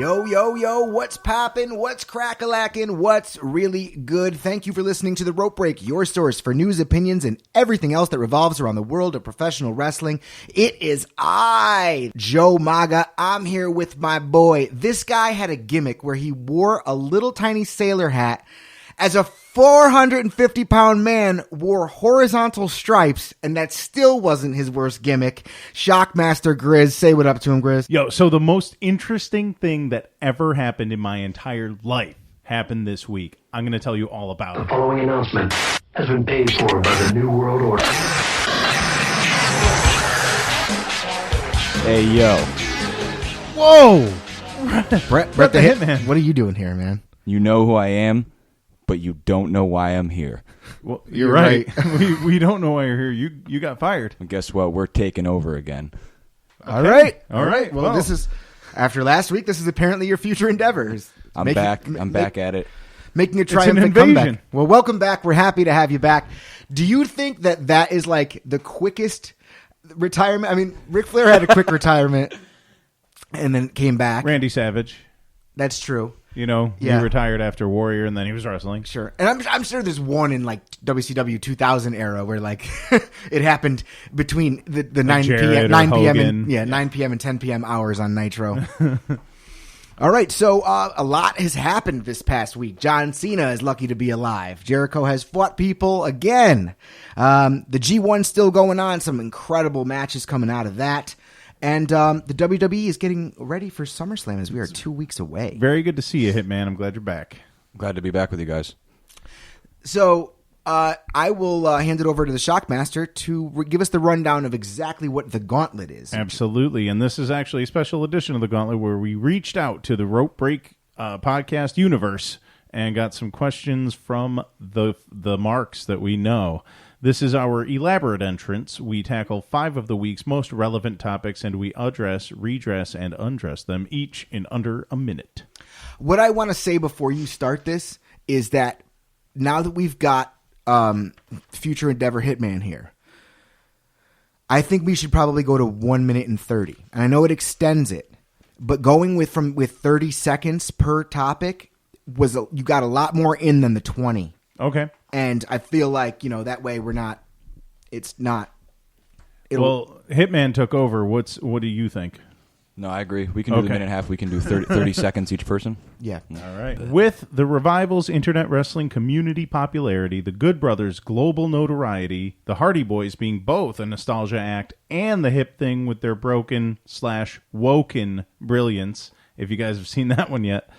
Yo, yo, yo, what's poppin'? What's crack-a-lackin'? What's really good? Thank you for listening to The Rope Break, your source for news, opinions, and everything else that revolves around the world of professional wrestling. It is I, Joe Maga. I'm here with my boy. This guy had a gimmick where he wore a little tiny sailor hat as a 450-pound man wore horizontal stripes, and that still wasn't his worst gimmick. Shockmaster Grizz, say what up to him, Grizz. Yo, so the most interesting thing that ever happened in my entire life happened this week. I'm going to tell you all about it. The following announcement has been paid for by the New World Order. Hey, yo. Whoa! Brett the Hitman. What are you doing here, man? You know who I am, but you don't know why I'm here. Well, you're right. we don't know why you're here. You got fired. And guess what? We're taking over again. Okay. All right. Well, this is, after last week, this is apparently your future endeavors. I'm back at it. Making a triumphant comeback. Well, welcome back. We're happy to have you back. Do you think that is like the quickest retirement? I mean, Ric Flair had a quick retirement and then came back. Randy Savage. That's true. You know, he retired after Warrior, and then he was wrestling. Sure. And I'm sure there's one in, like, WCW 2000 era where, like, it happened between the 9 p.m. and 10 p.m. hours on Nitro. All right, so a lot has happened this past week. John Cena is lucky to be alive. Jericho has fought people again. The G1's still going on. Some incredible matches coming out of that. And the WWE is getting ready for SummerSlam as we are 2 weeks away. Very good to see you, Hitman. I'm glad you're back. Glad to be back with you guys. So I will hand it over to the Shockmaster to give us the rundown of exactly what the Gauntlet is. Absolutely. And this is actually a special edition of the Gauntlet where we reached out to the Rope Break podcast universe and got some questions from the marks that we know. This is our elaborate entrance. We tackle 5 of the week's most relevant topics, and we address, redress, and undress them each in under a minute. What I want to say before you start this is that now that we've got future endeavor Hitman here, I think we should probably go to 1 minute and 30. And I know it extends it, but going with 30 seconds per topic you got a lot more in than the 20. Okay. And I feel like, that way well, Hitman took over. What do you think? No, I agree. We can do the minute and a half. We can do 30 seconds each person. Yeah. All right. With the Revival's internet wrestling community popularity, the Good Brothers' global notoriety, the Hardy Boys being both a nostalgia act and the hip thing with their broken/woken brilliance, if you guys have seen that one yet,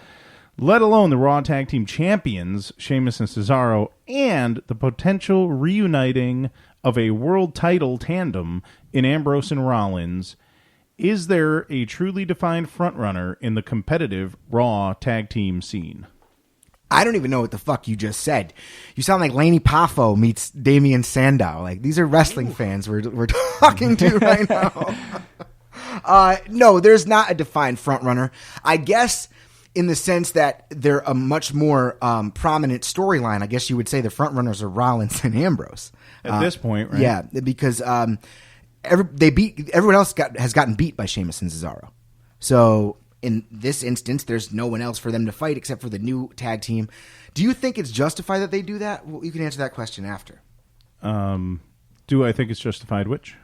let alone the Raw Tag Team Champions, Sheamus and Cesaro, and the potential reuniting of a world title tandem in Ambrose and Rollins, is there a truly defined frontrunner in the competitive Raw Tag Team scene? I don't even know what the fuck you just said. You sound like Laney Poffo meets Damian Sandow. Like, these are wrestling fans we're talking to right now. No, there's not a defined frontrunner. I guess in the sense that they're a much more prominent storyline. I guess you would say the frontrunners are Rollins and Ambrose. At this point, right? Yeah, because everyone else has gotten beat by Sheamus and Cesaro. So in this instance, there's no one else for them to fight except for the new tag team. Do you think it's justified that they do that? Well, you can answer that question after. Do I think it's justified which?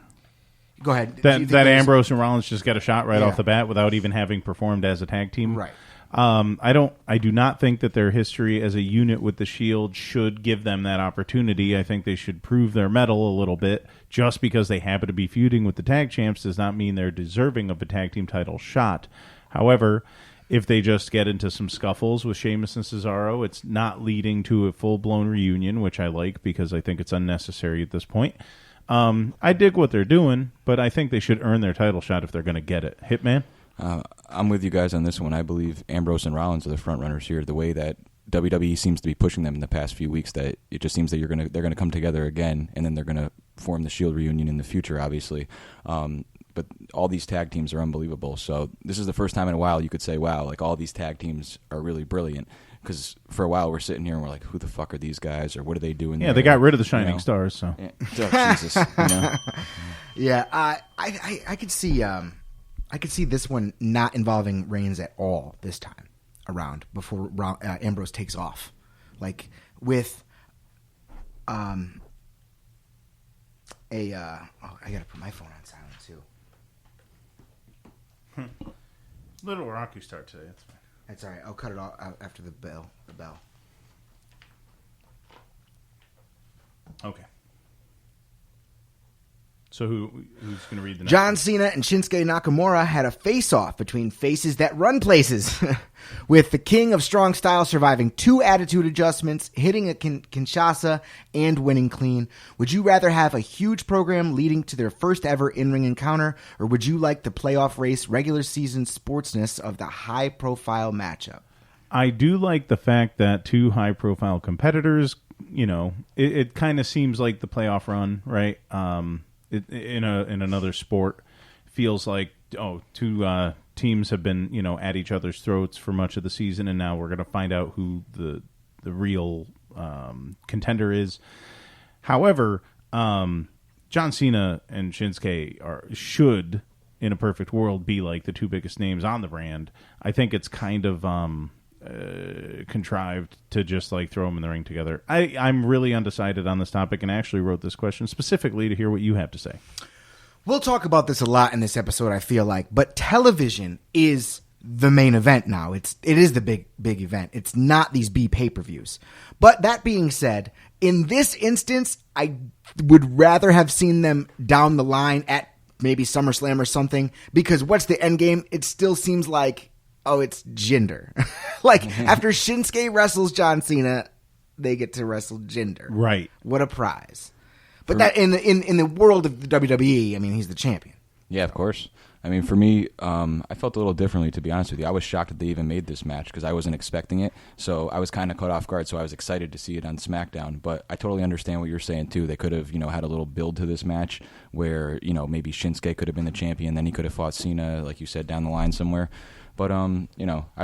Go ahead. That Ambrose and Rollins just got a shot right off the bat without even having performed as a tag team? Right. I do not think that their history as a unit with the Shield should give them that opportunity. I think they should prove their mettle a little bit. Just because they happen to be feuding with the tag champs does not mean they're deserving of a tag team title shot. However, if they just get into some scuffles with Sheamus and Cesaro, it's not leading to a full-blown reunion, which I like because I think it's unnecessary at this point. I dig what they're doing, but I think they should earn their title shot if they're going to get it. Hitman? I'm with you guys on this one. I believe Ambrose and Rollins are the front runners here. The way that WWE seems to be pushing them in the past few weeks, that it just seems that they're gonna come together again, and then they're gonna form the Shield reunion in the future, obviously. But all these tag teams are unbelievable. So this is the first time in a while you could say, wow, like all these tag teams are really brilliant. Because for a while we're sitting here and we're like, who the fuck are these guys, or what are they doing? Yeah, they got rid of the Shining Stars. So Jesus, Yeah, I could see. I could see this one not involving Reigns at all this time around before Ambrose takes off. Like with I gotta put my phone on silent too. Little rocky start today. That's fine. That's all right. I'll cut it off after the bell. Okay. So who's going to read the next John one? Cena and Shinsuke Nakamura had a face-off between faces that run places, with the King of Strong Style surviving 2 attitude adjustments, hitting a Kinshasa, and winning clean. Would you rather have a huge program leading to their first ever in-ring encounter, or would you like the playoff race, regular season sportsness of the high-profile matchup? I do like the fact that 2 high-profile competitors, it kind of seems like the playoff run, right? In another sport, feels like 2 teams have been at each other's throats for much of the season, and now we're going to find out who the real contender is. However, John Cena and Shinsuke should, in a perfect world, be like the 2 biggest names on the brand. I think it's kind of contrived to just like throw them in the ring together. I'm really undecided on this topic, and actually wrote this question specifically to hear what you have to say. We'll talk about this a lot in this episode, I feel like, but television is the main event now. It is the big event. It's not these B pay-per-views. But that being said, in this instance, I would rather have seen them down the line at maybe SummerSlam or something, because what's the end game? It still seems like, it's Jinder. After Shinsuke wrestles John Cena, they get to wrestle Jinder. Right. What a prize. But that in the world of the WWE, I mean, he's the champion. Yeah, of course. I mean, for me, I felt a little differently, to be honest with you. I was shocked that they even made this match because I wasn't expecting it. So I was kind of caught off guard, so I was excited to see it on SmackDown. But I totally understand what you're saying, too. They could have, had a little build to this match where, maybe Shinsuke could have been the champion, then he could have fought Cena, like you said, down the line somewhere. But, I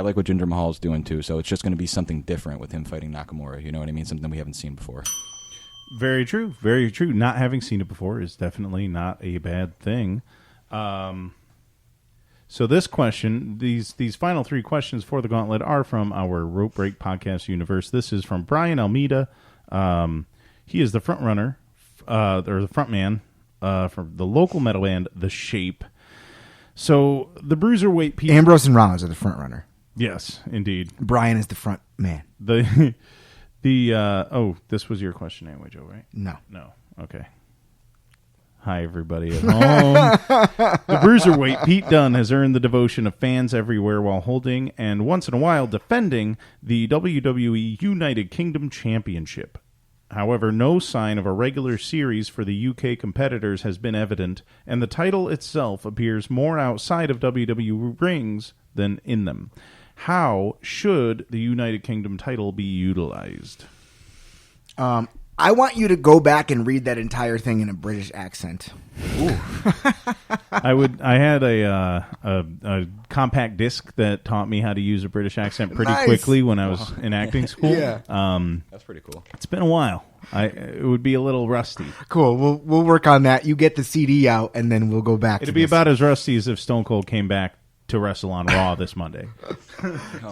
like what Jinder Mahal's doing, too. So it's just going to be something different with him fighting Nakamura. You know what I mean? Something we haven't seen before. Very true. Very true. Not having seen it before is definitely not a bad thing. So this question, these final 3 questions for the gauntlet are from our Rope Break podcast universe. This is from Brian Almeida. He is the front runner, or the front man from the local metal band The Shape. So the Bruiserweight Pete... Ambrose and Rollins are the front runner. Yes, indeed. Brian is the front man. This was your question anyway, Joe, right? No. Okay. Hi, everybody at home. The Bruiserweight Pete Dunne has earned the devotion of fans everywhere while holding and once in a while defending the WWE United Kingdom Championship. However, no sign of a regular series for the UK competitors has been evident, and the title itself appears more outside of WWE rings than in them. How should the United Kingdom title be utilized? I want you to go back and read that entire thing in a British accent. I had a compact disc that taught me how to use a British accent pretty Nice. quickly when I was in acting school. Yeah. That's pretty cool. It's been a while. It would be a little rusty. Cool. We'll work on that. You get the CD out, and then we'll go back. It'd be about as rusty as if Stone Cold came back to wrestle on Raw this Monday.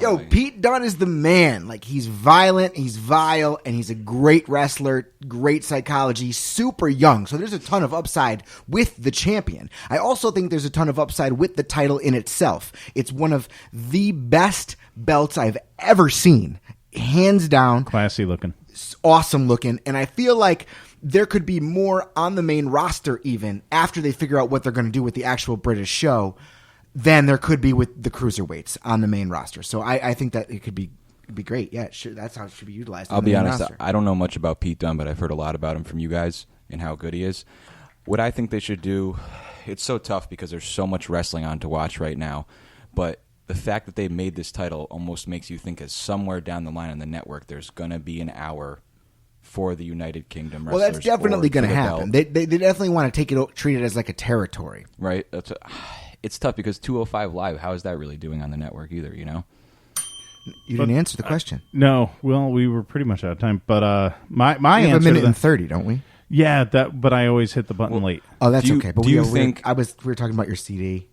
Yo, Pete Dunne is the man. Like, he's violent, he's vile, and he's a great wrestler, great psychology, super young. So there's a ton of upside with the champion. I also think there's a ton of upside with the title in itself. It's one of the best belts I've ever seen. Hands down. Classy looking. Awesome looking. And I feel like there could be more on the main roster even after they figure out what they're going to do with the actual British show than there could be with the cruiserweights on the main roster. So I think that it could be great. Yeah, sure, that's how it should be utilized. I'll be honest, I don't know much about Pete Dunne, but I've heard a lot about him from you guys and how good he is. What I think they should do, it's so tough because there's so much wrestling on to watch right now, but the fact that they made this title almost makes you think as somewhere down the line on the network there's going to be an hour for the United Kingdom wrestlers. Well, that's definitely going to happen. They definitely want to treat it as like a territory. Right? It's tough because 205 Live, how is that really doing on the network either, you know? You didn't answer the question. No. Well, we were pretty much out of time. But my we have answer a minute and 30, don't we? Yeah, but I always hit the button late. Oh, that's okay. But do you think... we were talking about your CD.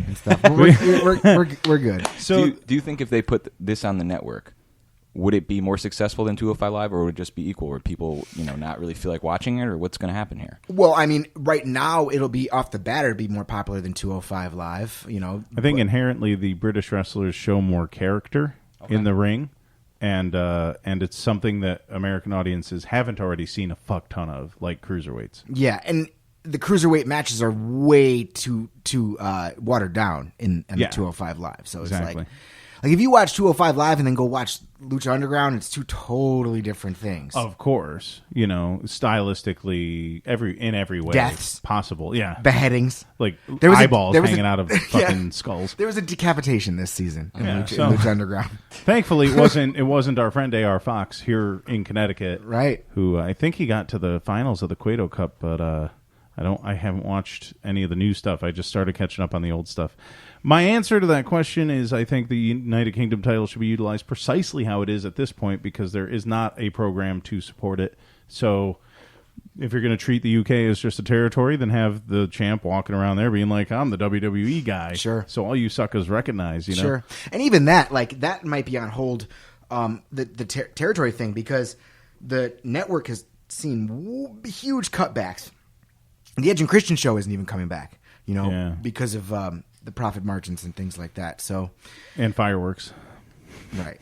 and stuff. We're good. So do you think if they put this on the network, would it be more successful than 205 Live, or would it just be equal? Would people, not really feel like watching it, or what's going to happen here? Well, I mean, right now it'll be off the bat. It'll be more popular than 205 Live. I think inherently the British wrestlers show more character in the ring, and it's something that American audiences haven't already seen a fuck ton of, like cruiserweights. Yeah, and the cruiserweight matches are way too watered down in the 205 Live. So it's like if you watch 205 Live and then go watch Lucha Underground, it's two totally different things. Of course, stylistically, in every way Deaths possible. Yeah, beheadings, like eyeballs hanging out of fucking skulls. There was a decapitation this season in Lucha Underground. Thankfully, it wasn't our friend A.R. Fox here in Connecticut, right? Who I think he got to the finals of the Cueto Cup, but I haven't watched any of the new stuff. I just started catching up on the old stuff. My answer to that question is I think the United Kingdom title should be utilized precisely how it is at this point, because there is not a program to support it. So if you're going to treat the UK as just a territory, then have the champ walking around there being like, I'm the WWE guy. Sure. So all you suckers recognize, Sure. And even that, that might be on hold, the territory thing, because the network has seen huge cutbacks. The Edge and Christian show isn't even coming back, because of the profit margins and things like that. So, and fireworks, right?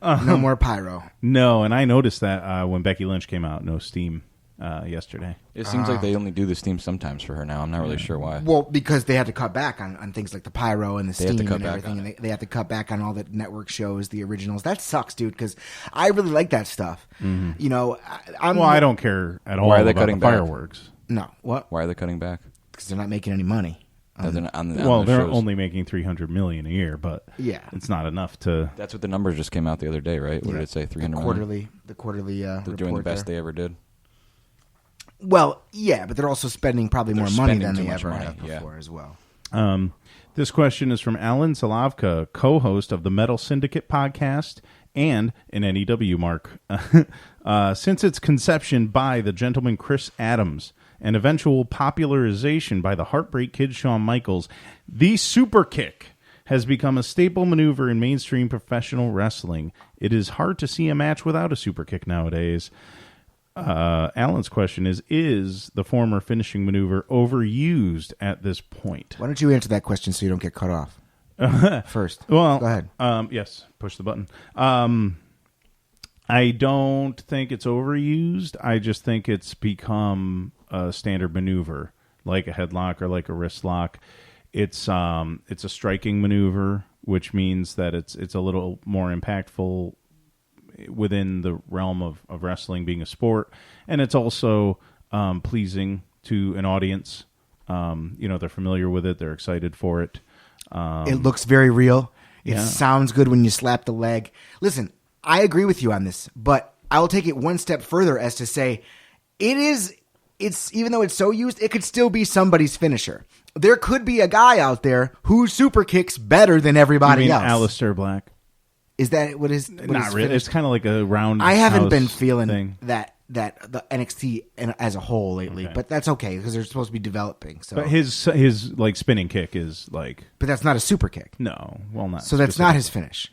No more pyro. No, and I noticed that when Becky Lynch came out, no steam yesterday. It seems like they only do the steam sometimes for her now. I'm not really sure why. Well, because they had to cut back on things like the pyro and the steam and everything. And they have to cut back on all the network shows, the originals. That sucks, dude, because I really like that stuff. Mm-hmm. I don't care at all. Why are they about cutting the fireworks? No, what? Why are they cutting back? Because they're not making any money. They're shows. only making $300 million a year, but it's not enough to. That's what the numbers just came out the other day, right? What did it say? 300 million? The quarterly. They're doing the best they ever did. Well, yeah, but they're also spending probably more money than they ever have before as well. This question is from Alan Salavka, co-host of the Metal Syndicate podcast and an NEW mark. Since its conception by the gentleman Chris Adams and eventual popularization by the Heartbreak Kid Shawn Michaels, the super kick has become a staple maneuver in mainstream professional wrestling. It is hard to see a match without a super kick nowadays. Alan's question is the former finishing maneuver overused at this point? Why don't you answer that question so you don't get cut off first? Well, go ahead. Yes, push the button. I don't think it's overused. I just think it's become a standard maneuver, like a headlock or like a wrist lock. It's a striking maneuver, which means that it's a little more impactful within the realm of wrestling being a sport, and it's also pleasing to an audience. They're familiar with it, they're excited for it. It looks very real. It sounds good when you slap the leg. Listen, I agree with you on this, but I will take it one step further as to say it's even though it's so used, it could still be somebody's finisher. There could be a guy out there who super kicks better than everybody else. Aleister Black. Is that what is? Not really. It's kind of like a round. I haven't been feeling thing. that the NXT as a whole lately, but that's okay because they're supposed to be developing. So, but his like spinning kick is like. But that's not a super kick. No, well, not. So that's not his finish.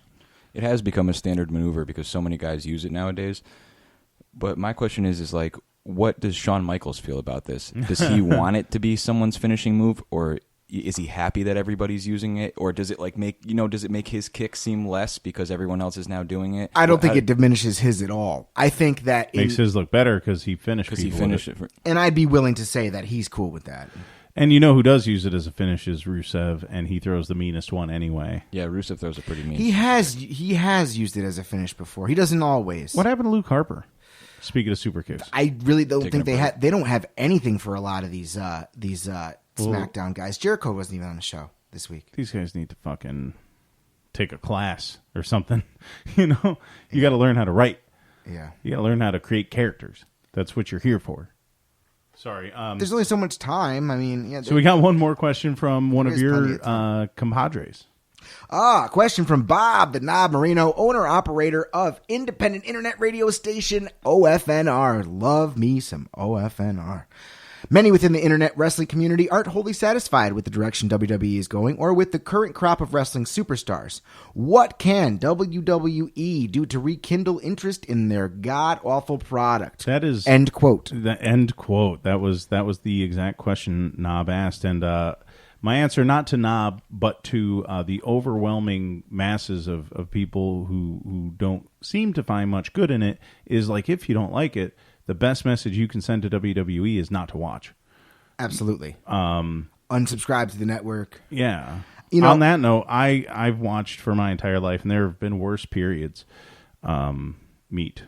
It has become a standard maneuver because so many guys use it nowadays. But my question is like, what does Shawn Michaels feel about this? Does he want it to be someone's finishing move, or is he happy that everybody's using it, or does it does it make his kick seem less because everyone else is now doing it? I don't think it diminishes his at all. I think that makes his look better because he finished. It. And I'd be willing to say that he's cool with that. And who does use it as a finish is Rusev, and he throws the meanest one anyway. Yeah, Rusev throws a pretty mean. He has used it as a finish before. He doesn't always. What happened to Luke Harper? Speaking of super kicks, I really don't think they don't have anything for a lot of these SmackDown guys. Jericho wasn't even on the show this week. These guys need to fucking take a class or something. You got to learn how to write. Yeah, you got to learn how to create characters. That's what you're here for. Sorry. There's only so much time. I mean, yeah. So we got one more question from one of your compadres. Question from Bob, the Knob Marino, owner-operator of independent internet radio station OFNR. Love me some OFNR. Many within the internet wrestling community aren't wholly satisfied with the direction WWE is going or with the current crop of wrestling superstars. What can WWE do to rekindle interest in their god-awful product? That is end quote. The end quote. That was the exact question Knob asked, and my answer, not to Knob, but to the overwhelming masses of people who don't seem to find much good in it, is like, if you don't like it, the best message you can send to WWE is not to watch. Absolutely. Unsubscribe to the network. Yeah. You know, on that note, I've watched for my entire life, and there have been worse periods. Meat.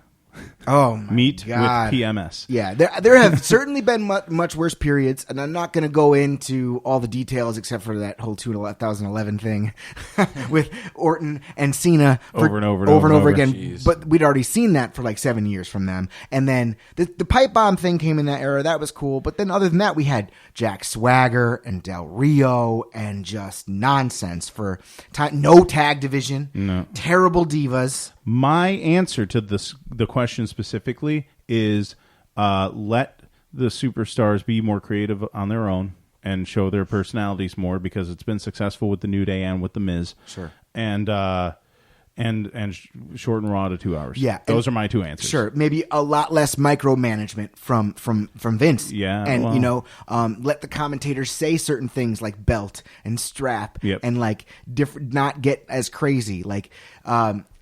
Oh, my Meat God. with PMS. Yeah, there have certainly been much worse periods, and I'm not going to go into all the details except for that whole 2011 thing with Orton and Cena Over and over again. Jeez. But we'd already seen that for like 7 years from them, and then the pipe bomb thing came in that era. That was cool, but then other than that, we had Jack Swagger and Del Rio and just nonsense for time. No tag division, No. terrible divas. My answer to the question specifically is let the superstars be more creative on their own and show their personalities more, because it's been successful with the New Day and with the Miz. Sure. And shorten Raw to 2 hours. Yeah, those are my two answers. Sure, maybe a lot less micromanagement from Vince. Yeah, and well. let the commentators say certain things like belt and strap, Yep. and like not get as crazy. Like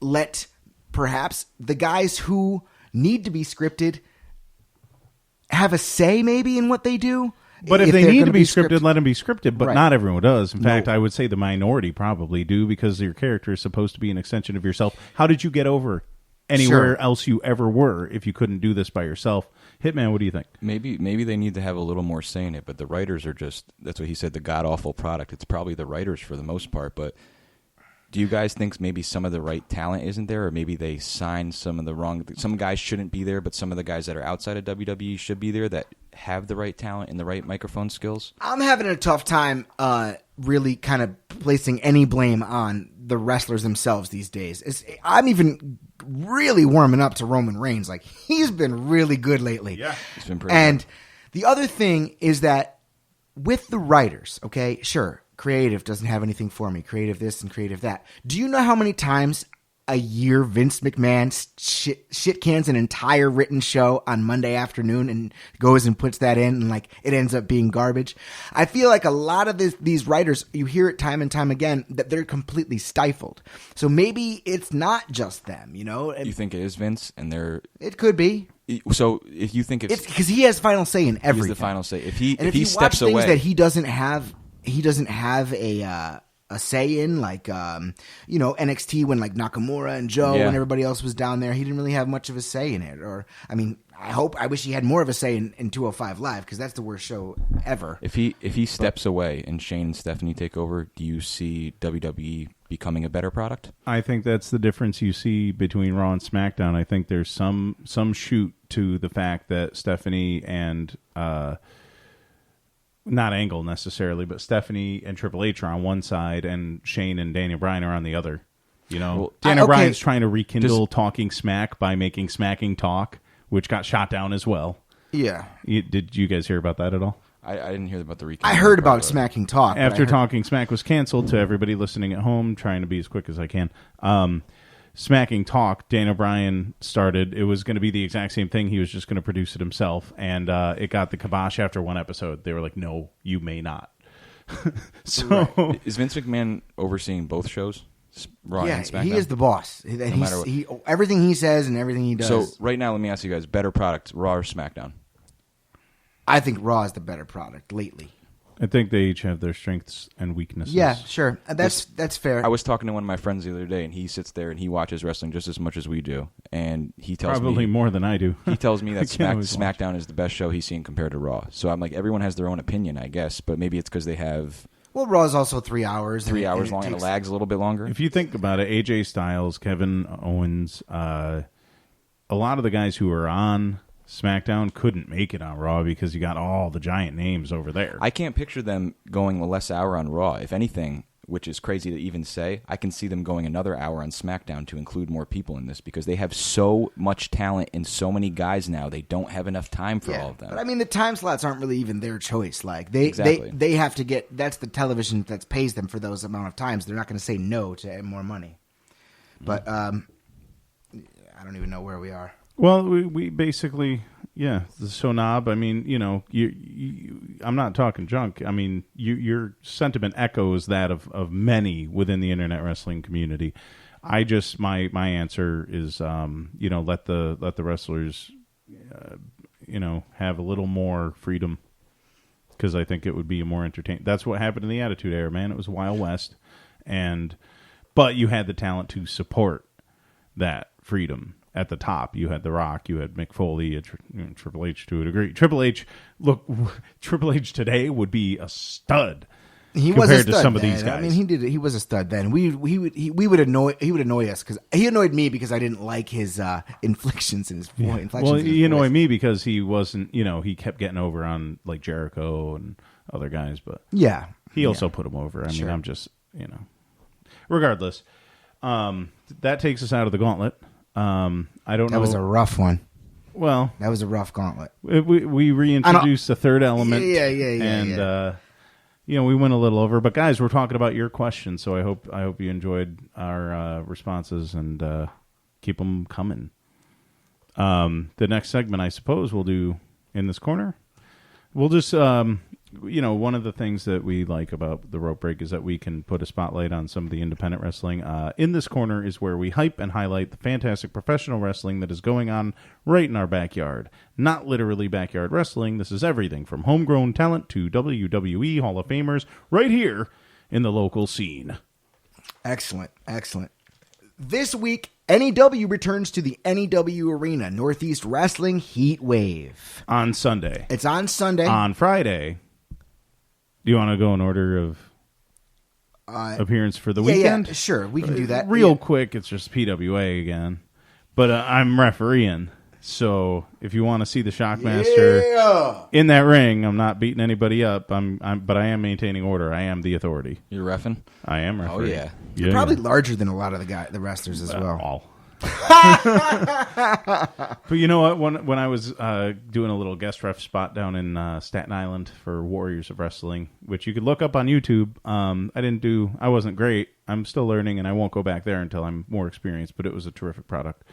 let perhaps the guys who need to be scripted have a say maybe in what they do. But if they they're need gonna to be scripted, let them be scripted. But Right. not everyone does. In No. fact, I would say the minority probably do, because your character is supposed to be an extension of yourself. How did you get over anywhere Sure. else you ever were if you couldn't do this by yourself? Hitman, what do you think? Maybe they need to have a little more say in it, but the writers are just, that's what he said, the god-awful product. It's probably the writers for the most part, but do you guys think maybe some of the right talent isn't there, or maybe they signed some guys shouldn't be there, but some of the guys that are outside of WWE should be there that have the right talent and the right microphone skills? I'm having a tough time really kind of placing any blame on the wrestlers themselves these days. I'm even really warming up to Roman Reigns. Like, he's been really good lately. Yeah. It's been pretty And good. the other thing is that with the writers, okay, sure, creative doesn't have anything for me. Creative this and creative that. Do you know how many times a year Vince McMahon shit cans an entire written show on Monday afternoon and goes and puts that in, and like it ends up being garbage? I feel like a lot of these writers, you hear it time and time again, that they're completely stifled. So maybe it's not just them, you know? You think it is Vince, and they're... It could be. So if you think It's because he has final say in everything. he's the final say. If he you steps watch things away... that he doesn't have a say in, like NXT, when like Nakamura and Joe Yeah. and everybody else was down there, he didn't really have much of a say in it. Or I mean, I wish he had more of a say in 205 Live, because that's the worst show ever. If he steps away and Shane and Stephanie take over, do you see WWE becoming a better product? I think that's the difference you see between Raw and SmackDown. I think there's some shoot to the fact that Stephanie and not Angle necessarily, but Stephanie and Triple H are on one side, and Shane and Daniel Bryan are on the other. You know, Well, Daniel okay. Bryan's trying to rekindle talking smack by making Smacking Talk, which got shot down as well. Yeah, Did you guys hear about that at all? I didn't hear about the recap. I heard about Smacking Talk but After I heard- Talking Smack was canceled, to everybody listening at home, trying to be as quick as I can, Smacking Talk, Daniel Bryan started. It was going to be the exact same thing. He was just going to produce it himself, and it got the kibosh after one episode. They were like, "No, you may not." So Is Vince McMahon overseeing both shows, Raw Yeah, and SmackDown? he is the boss. matter what. Everything he says and everything he does. So right now, let me ask you guys: better product, Raw or SmackDown? I think Raw is the better product lately. I think they each have their strengths and weaknesses. Yeah, sure. That's fair. I was talking to one of my friends the other day, and he sits there and he watches wrestling just as much as we do, and he tells Probably me more than I do. he tells me that I can't always watch. SmackDown is the best show he's seen compared to Raw. So I'm like, everyone has their own opinion, I guess, but maybe it's because they have well, Raw is also 3 hours. 3 and hours long and it takes- lags a little bit longer. If you think about it, AJ Styles, Kevin Owens, a lot of the guys who are on SmackDown couldn't make it on Raw because you got all the giant names over there. I can't picture them going less hour on Raw. If anything, which is crazy to even say. I can see them going another hour on SmackDown to include more people in this because they have so much talent and so many guys now. They don't have enough time for all of them. But I mean, the time slots aren't really even their choice. Like they have to get. That's the television that pays them for those amount of times. They're not going to say no to more money. But I don't even know where we are. Well, we basically, the Sonab. I mean, I'm not talking junk. I mean, your sentiment echoes that of many within the internet wrestling community. I just my answer is, let the wrestlers, have a little more freedom because I think it would be more entertaining. That's what happened in the Attitude Era, man. It was Wild West, but you had the talent to support that freedom. At the top, you had The Rock, you had Mick Foley, Triple H to a degree. Triple H today would be a stud. He compared was a stud to some then. of these guys. I mean, he was a stud then. He would annoy us because he annoyed me because I didn't like his inflictions in his voice. Well, he annoyed me because he wasn't. He kept getting over on like Jericho and other guys, but he also put him over. I mean, I'm just regardless. That takes us out of the gauntlet. I don't know. That was a rough one. Well, that was a rough gauntlet. We reintroduced a third element. Yeah. We went a little over, but guys, we're talking about your questions, so I hope you enjoyed our responses and keep them coming. The next segment, I suppose, we'll do in this corner. We'll just one of the things that we like about the Rope Break is that we can put a spotlight on some of the independent wrestling. In this corner is where we hype and highlight the fantastic professional wrestling that is going on right in our backyard. Not literally backyard wrestling. This is everything from homegrown talent to WWE Hall of Famers right here in the local scene. Excellent. This week, NEW returns to the NEW Arena, Northeast Wrestling Heat Wave. On Sunday. It's on Sunday. On Friday. Do you want to go in order of appearance for the weekend? Yeah, sure. We can do that. Real quick, it's just PWA again. But I'm refereeing. So if you want to see the Shockmaster in that ring, I'm not beating anybody up. But I am maintaining order. I am the authority. You're reffing? I am refereeing. Oh, yeah. You're probably larger than a lot of the wrestlers as well. All. But you know what? When I was doing a little guest ref spot down in Staten Island for Warriors of Wrestling, which you could look up on YouTube, I wasn't great. I'm still learning, and I won't go back there until I'm more experienced. But it was a terrific product.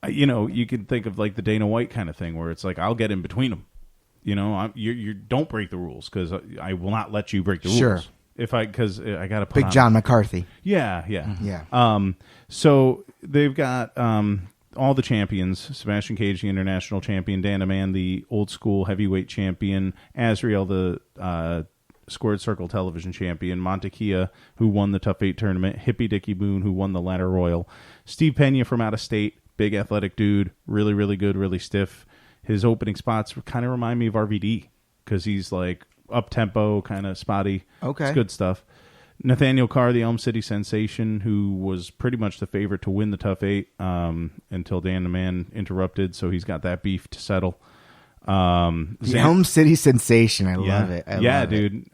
You can think of like the Dana White kind of thing, where it's like I'll get in between them. You don't break the rules because I will not let you break the rules. Sure. Because I got to put Big on. John McCarthy. Yeah. So they've got all the champions: Sebastian Cage, the international champion; Dana Man, the old school heavyweight champion; Azrael, the Squared Circle television champion; Montekia, who won the Tough 8 tournament; Hippie Dickie Boone, who won the Ladder Royal; Steve Pena from out of state, big athletic dude, really, really good, really stiff. His opening spots kind of remind me of RVD because he's like up-tempo, kind of spotty. Okay. It's good stuff. Nathaniel Carr, the Elm City sensation, who was pretty much the favorite to win the Tough 8 until Dan the Man interrupted, so he's got that beef to settle. The Elm City sensation. I love it. I love dude.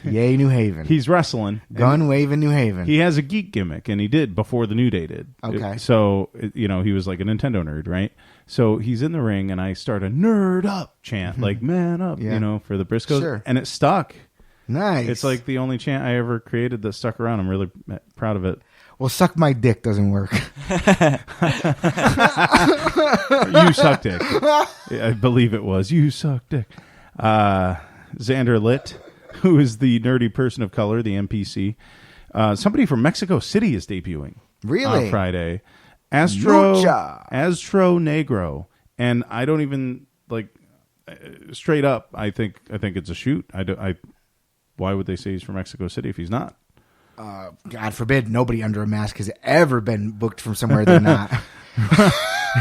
Yay, New Haven. He's wrestling. Gun waving New Haven. He has a geek gimmick, and he did before the New Day did. Okay. He was like a Nintendo nerd, right? So he's in the ring, and I start a nerd up chant, like man up, for the Briscoes. Sure. And it stuck. Nice. It's like the only chant I ever created that stuck around. I'm really proud of it. Well, suck my dick doesn't work. You suck dick. I believe it was. You suck dick. Xander Litt, who is the nerdy person of color, the NPC. Somebody from Mexico City is debuting. Really? On Friday. Astro Negro. And I don't even, straight up, I think it's a shoot. Why would they say he's from Mexico City if he's not? God forbid nobody under a mask has ever been booked from somewhere they're not.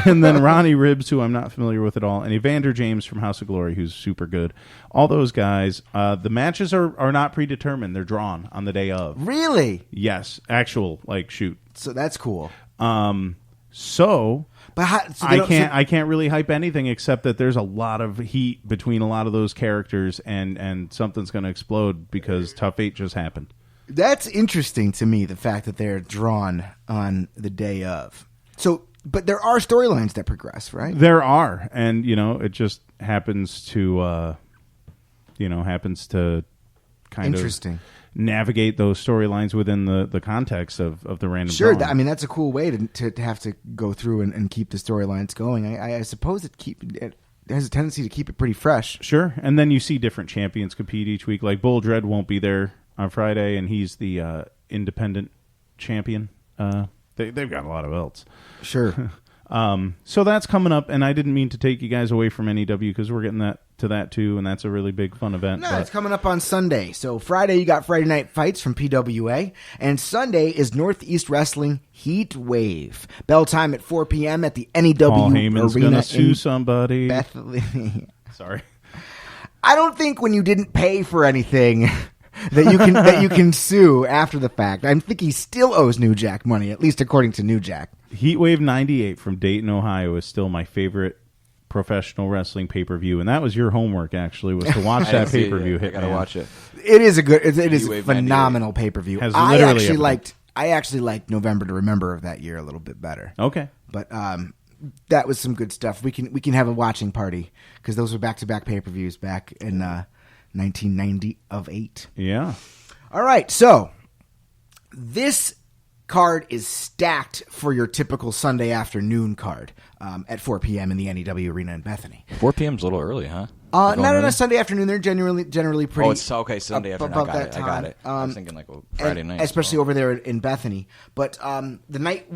And then Ronnie Ribbs, who I'm not familiar with at all, and Evander James from House of Glory, who's super good. All those guys. The matches are not predetermined. They're drawn on the day of. Really? Yes. Actual, shoot. So that's cool. So But I can't really hype anything except that there's a lot of heat between a lot of those characters, and something's going to explode because Tough 8 just happened. That's interesting to me, the fact that they're drawn on the day of. So, but there are storylines that progress, right? There are, and it just happens to kind interesting. of navigate those storylines within the context of the random. Sure, drawing. I mean that's a cool way to have to go through and keep the storylines going. I suppose it has a tendency to keep it pretty fresh. Sure, and then you see different champions compete each week. Like Bull Dread won't be there on Friday, and he's the independent champion. They've got a lot of belts. Sure. So that's coming up, and I didn't mean to take you guys away from NEW because we're getting to that too, and that's a really big fun event. No, it's coming up on Sunday. So Friday you got Friday Night Fights from PWA, and Sunday is Northeast Wrestling Heat Wave. Bell time at 4 p.m. at the NEW Paul Heyman's Arena gonna sue somebody. Bethany. Sorry. I don't think when you didn't pay for anything that you can sue after the fact. I think he still owes New Jack money, at least according to New Jack. Heatwave 98 from Dayton, Ohio is still my favorite professional wrestling pay-per-view, and that was your homework, actually, was to watch that pay-per-view. I gotta watch it. It is it is a Heatwave phenomenal pay-per-view. Has I literally actually liked November to Remember of that year a little bit better. Okay. But that was some good stuff. We can have a watching party because those were back-to-back pay-per-views back in 1990 of 8. Yeah. All right, so this card is stacked for your typical Sunday afternoon card at 4 p.m. in the NEW Arena in Bethany. 4 p.m. is a little early, huh? Not on a Sunday afternoon. They're generally pretty. Oh, it's okay. Sunday afternoon. I got it. I was thinking like Friday night, especially over there in Bethany. But the night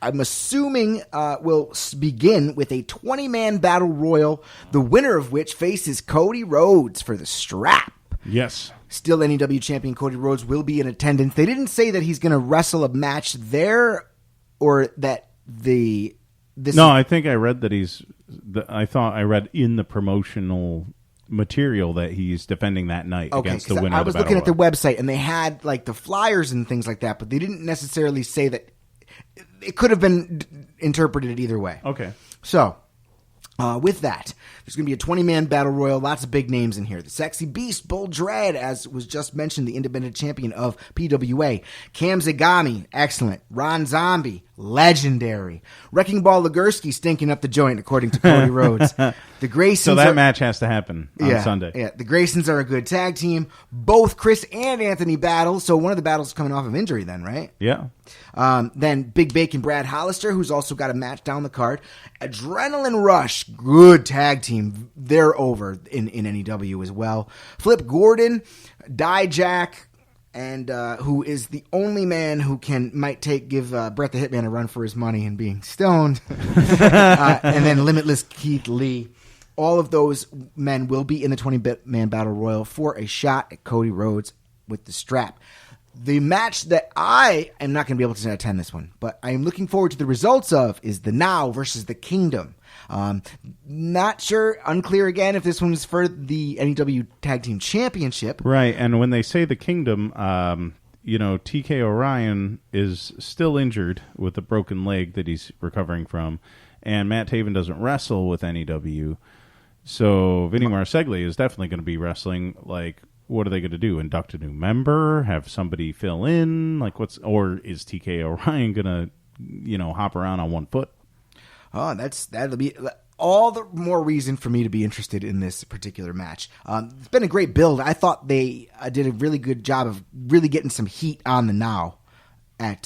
I'm assuming, will begin with a 20-man battle royal. The winner of which faces Cody Rhodes for the strap. Yes. Still, NEW champion Cody Rhodes will be in attendance. They didn't say that he's going to wrestle a match there, or that No, I think I read that I thought I read in the promotional material that he's defending that night against the winner. I of the was battle looking at the royal. website, and they had like the flyers and things like that, but they didn't necessarily say that. It could have been interpreted either way. Okay. So, with that, there's going to be a 20-man battle royal. Lots of big names in here. The Sexy Beast, Bull Dread, as was just mentioned, the independent champion of PWA. Cam Zagami, excellent. Ron Zombie, legendary. Wrecking Ball Legursky stinking up the joint, according to Cody Rhodes. The Graysons. So that match has to happen on Sunday. Yeah, the Graysons are a good tag team. Both Chris and Anthony battle. So one of the battles coming off of injury, then, right? Yeah. Then Big Bacon Brad Hollister, who's also got a match down the card. Adrenaline Rush, good tag team. They're over in NEW as well. Flip Gordon, Dijak, and who is the only man who might give Bret the Hitman a run for his money and being stoned. And then Limitless Keith Lee. All of those men will be in the 20-man battle royal for a shot at Cody Rhodes with the strap. The match that I am not going to be able to attend this one, but I am looking forward to the results of is the Now versus the Kingdom. Not sure, unclear again if this one is for the NEW Tag Team Championship. Right, and when they say the Kingdom, TK Orion is still injured with a broken leg that he's recovering from, and Matt Taven doesn't wrestle with NEW, so Vinny Marseglia is definitely going to be wrestling. Like, what are they going to do? Induct a new member? Have somebody fill in? Or is TK Orion going to, hop around on one foot? Oh, that'll be all the more reason for me to be interested in this particular match. It's been a great build. I thought they did a really good job of really getting some heat on the Now at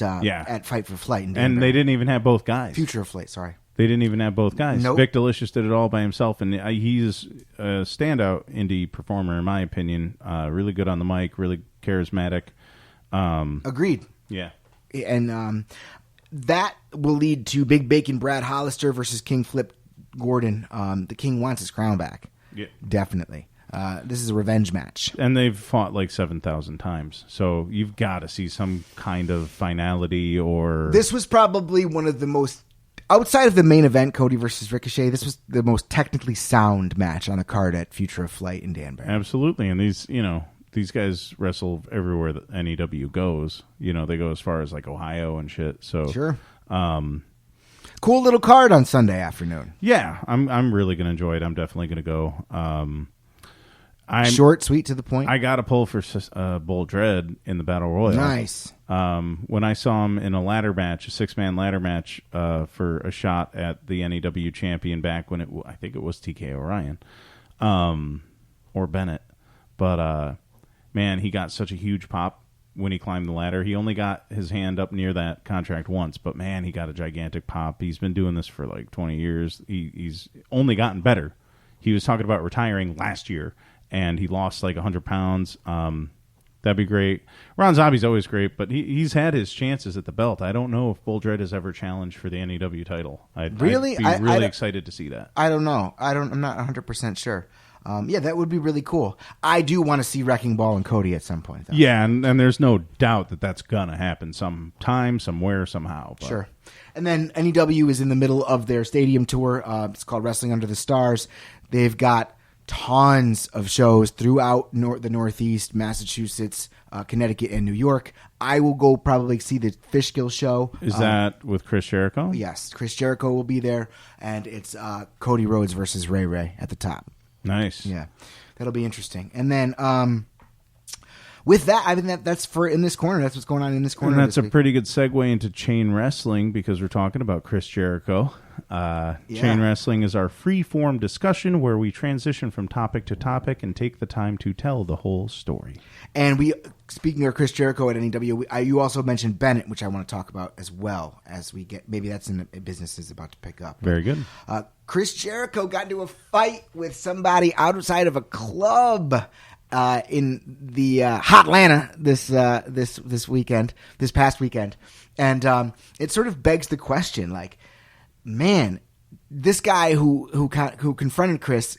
Fight for Flight. And they didn't even have both guys. Future of Flight, sorry. They didn't even have both guys. Nope. Vic Delicious did it all by himself, and he's a standout indie performer, in my opinion. Really good on the mic, really charismatic. Agreed. Yeah. And that will lead to Big Bacon Brad Hollister versus King Flip Gordon. The King wants his crown back. Yeah. Definitely. This is a revenge match. And they've fought like 7,000 times, so you've got to see some kind of finality or... This was probably one of the most... Outside of the main event, Cody versus Ricochet, this was the most technically sound match on the card at Future of Flight in Danbury. Absolutely, and these guys wrestle everywhere that NEW goes. They go as far as like Ohio and shit. So sure. Cool little card on Sunday afternoon. Yeah, I'm really going to enjoy it. I'm definitely going to go. Short, sweet, to the point. I got a pull for Bull Dread in the Battle Royal. Nice. When I saw him in a ladder match, a 6-man ladder match for a shot at the NEW champion back when I think it was TK Orion or Bennett. But, man, he got such a huge pop when he climbed the ladder. He only got his hand up near that contract once, but, man, he got a gigantic pop. He's been doing this for like 20 years. He's only gotten better. He was talking about retiring last year, and he lost like 100 pounds. That'd be great. Ron Zombie's always great, but he's had his chances at the belt. I don't know if Bull Dread has ever challenged for the NEW title. I'd be really excited to see that. I don't know. I'm not 100% sure. Yeah, that would be really cool. I do want to see Wrecking Ball and Cody at some point, though. Yeah, and there's no doubt that that's going to happen sometime, somewhere, somehow. But. Sure. And then NEW is in the middle of their stadium tour. It's called Wrestling Under the Stars. They've got tons of shows throughout the Northeast, Massachusetts, Connecticut, and New York. I will go probably see the Fishkill show. Is that with Chris Jericho? Yes, Chris Jericho will be there, and it's Cody Rhodes versus Ray Ray at the top. Nice. Yeah, that'll be interesting. And then with that, I mean that's for in this corner. That's what's going on in this corner. And that's a pretty good segue into chain wrestling because we're talking about Chris Jericho. Chain wrestling is our free-form discussion where we transition from topic to topic and take the time to tell the whole story. And speaking of Chris Jericho at NEW, you also mentioned Bennett, which I want to talk about as well as we get. Maybe that's in the business is about to pick up. Very good. Chris Jericho got into a fight with somebody outside of a club in the Hotlanta this weekend, this past weekend, and it sort of begs the question, like, man, this guy who confronted Chris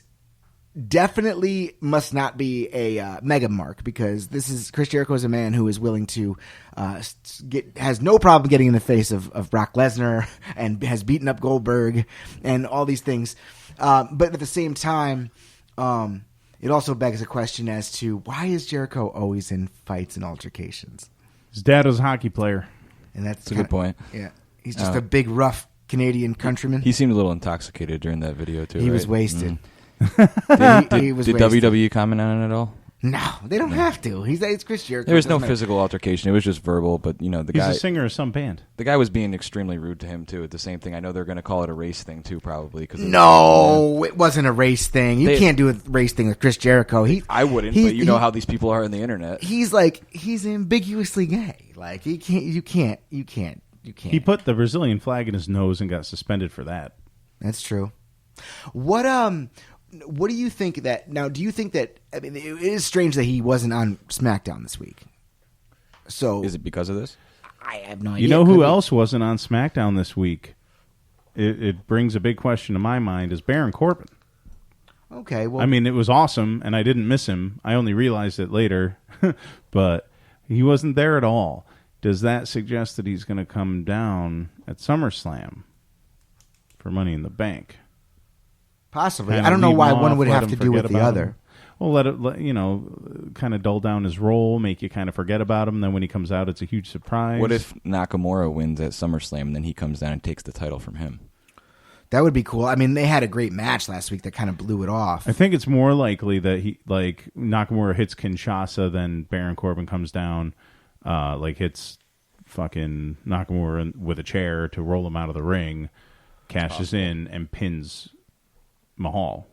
definitely must not be a mega mark, because Chris Jericho is a man who is willing to has no problem getting in the face of Brock Lesnar and has beaten up Goldberg and all these things. But at the same time, it also begs a question as to why is Jericho always in fights and altercations? His dad was a hockey player. And that's a good point. Yeah. He's just a big, rough Canadian countryman. He seemed a little intoxicated during that video, too. He was wasted. Did WWE comment on it at all? No, they don't have to. It's Chris Jericho. There was no physical altercation. It was just verbal. But the He's guy, a singer of some band. The guy was being extremely rude to him too. At the same thing, I know they're going to call it a race thing too, probably. It wasn't a race thing. You can't do a race thing with Chris Jericho. I wouldn't. But you know how these people are on the internet. He's ambiguously gay. Like you can't. He put the Brazilian flag in his nose and got suspended for that. That's true. What do you think that now? Do you think that it is strange that he wasn't on SmackDown this week? So is it because of this? I have no idea. You know who else wasn't on SmackDown this week? It brings a big question to my mind: is Baron Corbin? Okay, well, I mean, it was awesome, and I didn't miss him. I only realized it later, but he wasn't there at all. Does that suggest that he's going to come down at SummerSlam for Money in the Bank? Possibly. I don't know why one would have to do with the other. Well, let kind of dull down his role, make you kind of forget about him. Then when he comes out, it's a huge surprise. What if Nakamura wins at SummerSlam and then he comes down and takes the title from him? That would be cool. I mean, they had a great match last week that kind of blew it off. I think it's more likely that Nakamura hits Kinshasa, then Baron Corbin comes down, hits fucking Nakamura with a chair to roll him out of the ring, cashes in, and pins Mahal.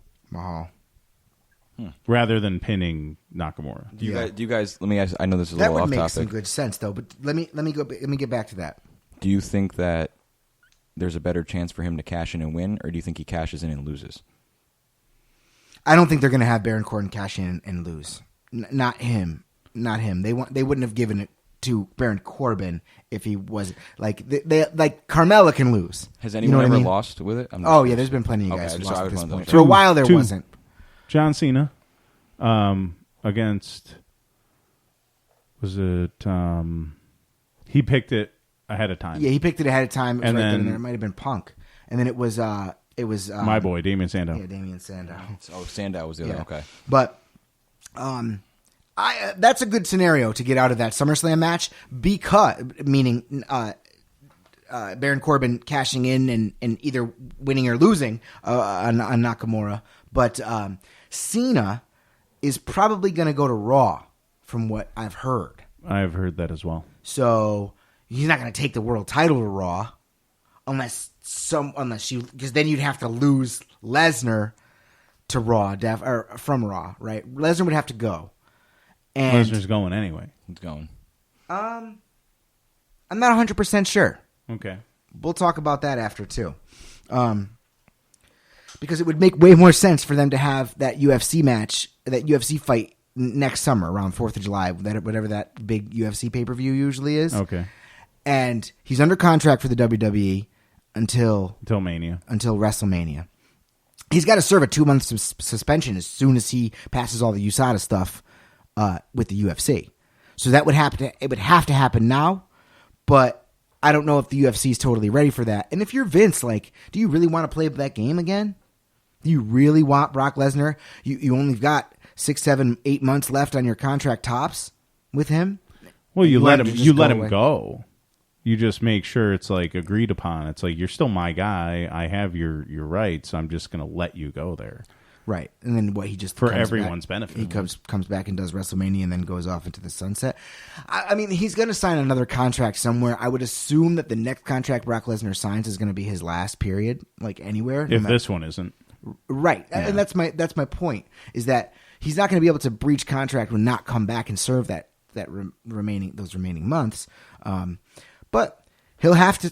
Rather than pinning Nakamura. Do you guys? Let me ask. I know this is a little off topic. That would make some good sense, though. But let me get back to that. Do you think that there's a better chance for him to cash in and win, or do you think he cashes in and loses? I don't think they're going to have Baron Corbin cash in and lose. Not him. They wouldn't have given it to Baron Corbin if he was like Carmella can lose. Has anyone ever lost with it? Yeah, there's been plenty of guys who lost at this point. For a while there wasn't. John Cena against was it he picked it ahead of time. Yeah, he picked it ahead of time. It was right then there. It might have been Punk. And then it was my boy Damien Sandow. Yeah, Damien Sandow. Sandow was the other. Okay. But that's a good scenario to get out of that SummerSlam match, because meaning Baron Corbin cashing in and either winning or losing on Nakamura. But Cena is probably going to go to Raw, from what I've heard. I've heard that as well. So he's not going to take the world title to Raw unless you, because then you'd have to lose Lesnar to Raw, or from Raw, right? Lesnar would have to go. And Lesnar's going anyway. He's going. I'm not 100% sure. Okay. We'll talk about that after too. Because it would make way more sense for them to have that UFC match, that UFC fight next summer around 4th of July, whatever that big UFC pay-per-view usually is. Okay. And he's under contract for the WWE until Mania. Until WrestleMania. He's got to serve a 2-month suspension as soon as he passes all the USADA stuff with the UFC. So that would happen. It would have to happen now, but I don't know if the UFC is totally ready for that. And if you're Vince, like, do you really want to play that game again? Do you really want Brock Lesnar? You only got 6, 7, 8 months left on your contract tops with him. Well, you let him go. You just make sure it's like agreed upon. It's like, you're still my guy. I have your rights. I'm just going to let you go there. Right. And then he just for everyone's benefit. He comes back and does WrestleMania and then goes off into the sunset. I mean, he's going to sign another contract somewhere. I would assume that the next contract Brock Lesnar signs is going to be his last period, like anywhere. If this one isn't. Right. Yeah. And that's my point, is that he's not going to be able to breach contract and not come back and serve those remaining months. But he'll have to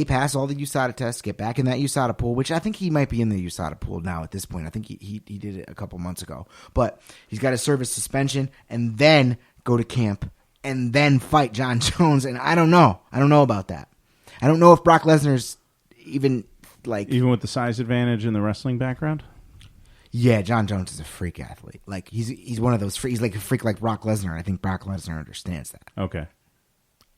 pass all the USADA tests, get back in that USADA pool, which I think he might be in the USADA pool now at this point. I think he did it a couple months ago. But he's got to serve his suspension and then go to camp and then fight John Jones. And I don't know. I don't know about that. I don't know if Brock Lesnar's even with the size advantage and the wrestling background. Yeah, John Jones is a freak athlete. Like he's one of those freaks. He's like a freak like Brock Lesnar. I think Brock Lesnar understands that. Okay.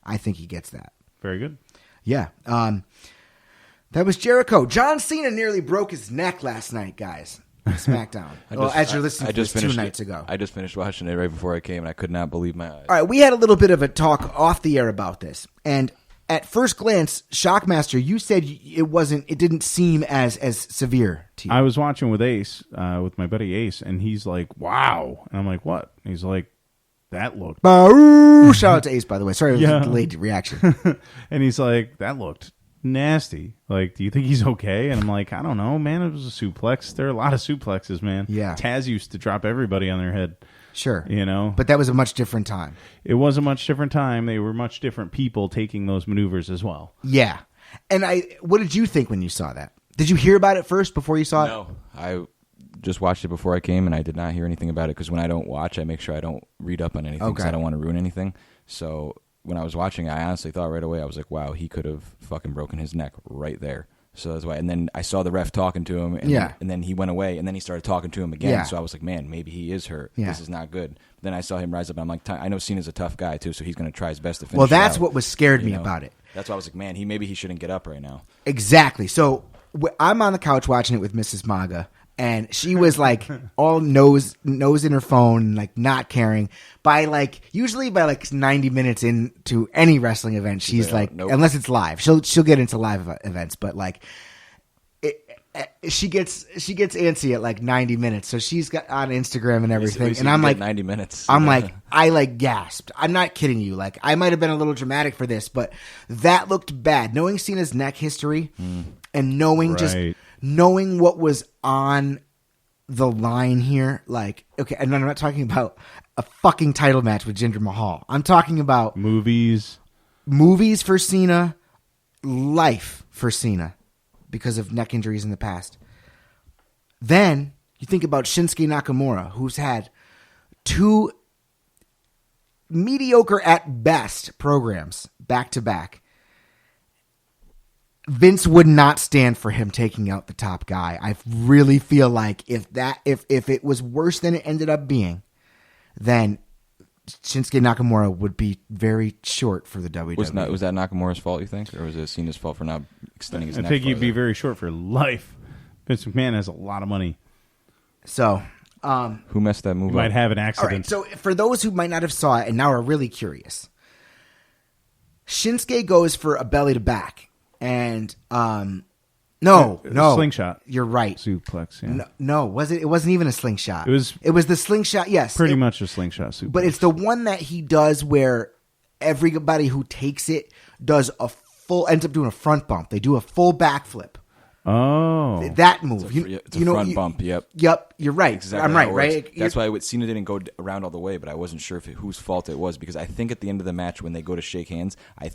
I think he gets that. Very good. Yeah. That was Jericho. John Cena nearly broke his neck last night, guys. SmackDown. As you're listening to this 2 nights ago. I just finished watching it right before I came, and I could not believe my eyes. All right, we had a little bit of a talk off the air about this. And at first glance, Shockmaster, you said it didn't seem as severe to you. I was watching with Ace, with my buddy Ace, and he's like, wow. And I'm like, what? And he's like, that looked... Shout out to Ace, by the way. Sorry, it was a delayed reaction. And he's like, that looked nasty. Like, do you think he's okay? And I'm like, I don't know, man. It was a suplex. There are a lot of suplexes, man. Yeah. Taz used to drop everybody on their head. Sure. You know? But that was a much different time. It was a much different time. They were much different people taking those maneuvers as well. Yeah. And what did you think when you saw that? Did you hear about it first before you saw it? No. I just watched it before I came, and I did not hear anything about it, because when I don't watch, I make sure I don't read up on anything, because I don't want to ruin anything. So when I was watching, I honestly thought right away, I was like, wow, he could have fucking broken his neck right there. So that's why. And then I saw the ref talking to him, and then he went away, and then he started talking to him again. Yeah. So I was like, man, maybe he is hurt. Yeah. This is not good. Then I saw him rise up, and I'm like, I know Cena's a tough guy too, so he's going to try his best to finish. Well, that's it out, what was scared me about it. That's why I was like, man, maybe he shouldn't get up right now. Exactly. So I'm on the couch watching it with Mrs. Maga, and she was like all nose in her phone, like not caring. Usually by 90 minutes into any wrestling event, she's like, nope. Unless it's live, she'll get into live events, but she gets antsy at 90 minutes. So she's got on Instagram and everything, and I'm like 90 minutes. I'm like, I gasped. I'm not kidding you. Like, I might have been a little dramatic for this, but that looked bad. Knowing Cena's neck history and knowing what was on the line here, okay, and I'm not talking about a fucking title match with Jinder Mahal. I'm talking about movies for Cena, life for Cena because of neck injuries in the past. Then you think about Shinsuke Nakamura, who's had 2 mediocre at best programs back to back. Vince would not stand for him taking out the top guy. I really feel like if it was worse than it ended up being, then Shinsuke Nakamura would be very short for the WWE. Was that Nakamura's fault, you think? Or was it Cena's fault for not extending his neck? I think he'd be very short for life. Vince McMahon has a lot of money. So, who messed that move up? Might have an accident. All right, so for those who might not have saw it and now are really curious, Shinsuke goes for a belly to back, and no, slingshot. You're right. Suplex. Yeah. No, was it? It wasn't even a slingshot. It was the slingshot. Yes, pretty much a slingshot suplex. But it's the one that he does where everybody who takes it ends up doing a front bump. They do a full backflip. Oh, that move. It's a front bump. Yep. Yep. You're right. Exactly I'm right. Right. That's why Cena didn't go around all the way, but I wasn't sure whose fault it was because I think at the end of the match when they go to shake hands, I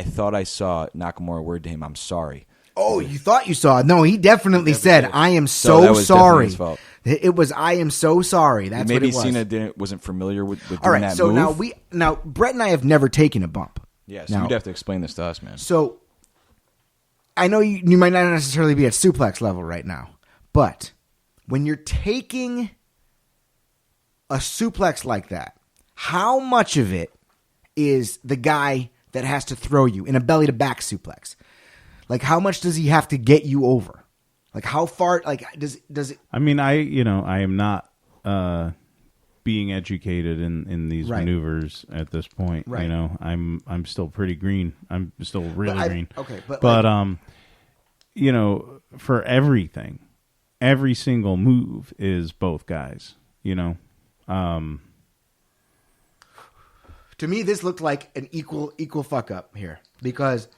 thought I saw Nakamura word to him, "I'm sorry." Oh, you thought you saw it? No, he definitely said, "I am so that was sorry." His fault. It was, "I am so sorry." That's maybe what it was. Cena wasn't familiar with doing all right, that so move. now Brett and I have never taken a bump. Yeah, so you'd have to explain this to us, man. So I know you might not necessarily be at suplex level right now, but when you're taking a suplex like that, how much of it is the guy that has to throw you in a belly to back suplex? Like, how much does he have to get you over? Like, how far? Like, does it? I mean, I am not being educated in these maneuvers at this point. Right. You know, I'm still pretty green. I'm still really green. Okay, but you know, for everything, every single move is both guys. You know, to me, this looked like an equal fuck up here because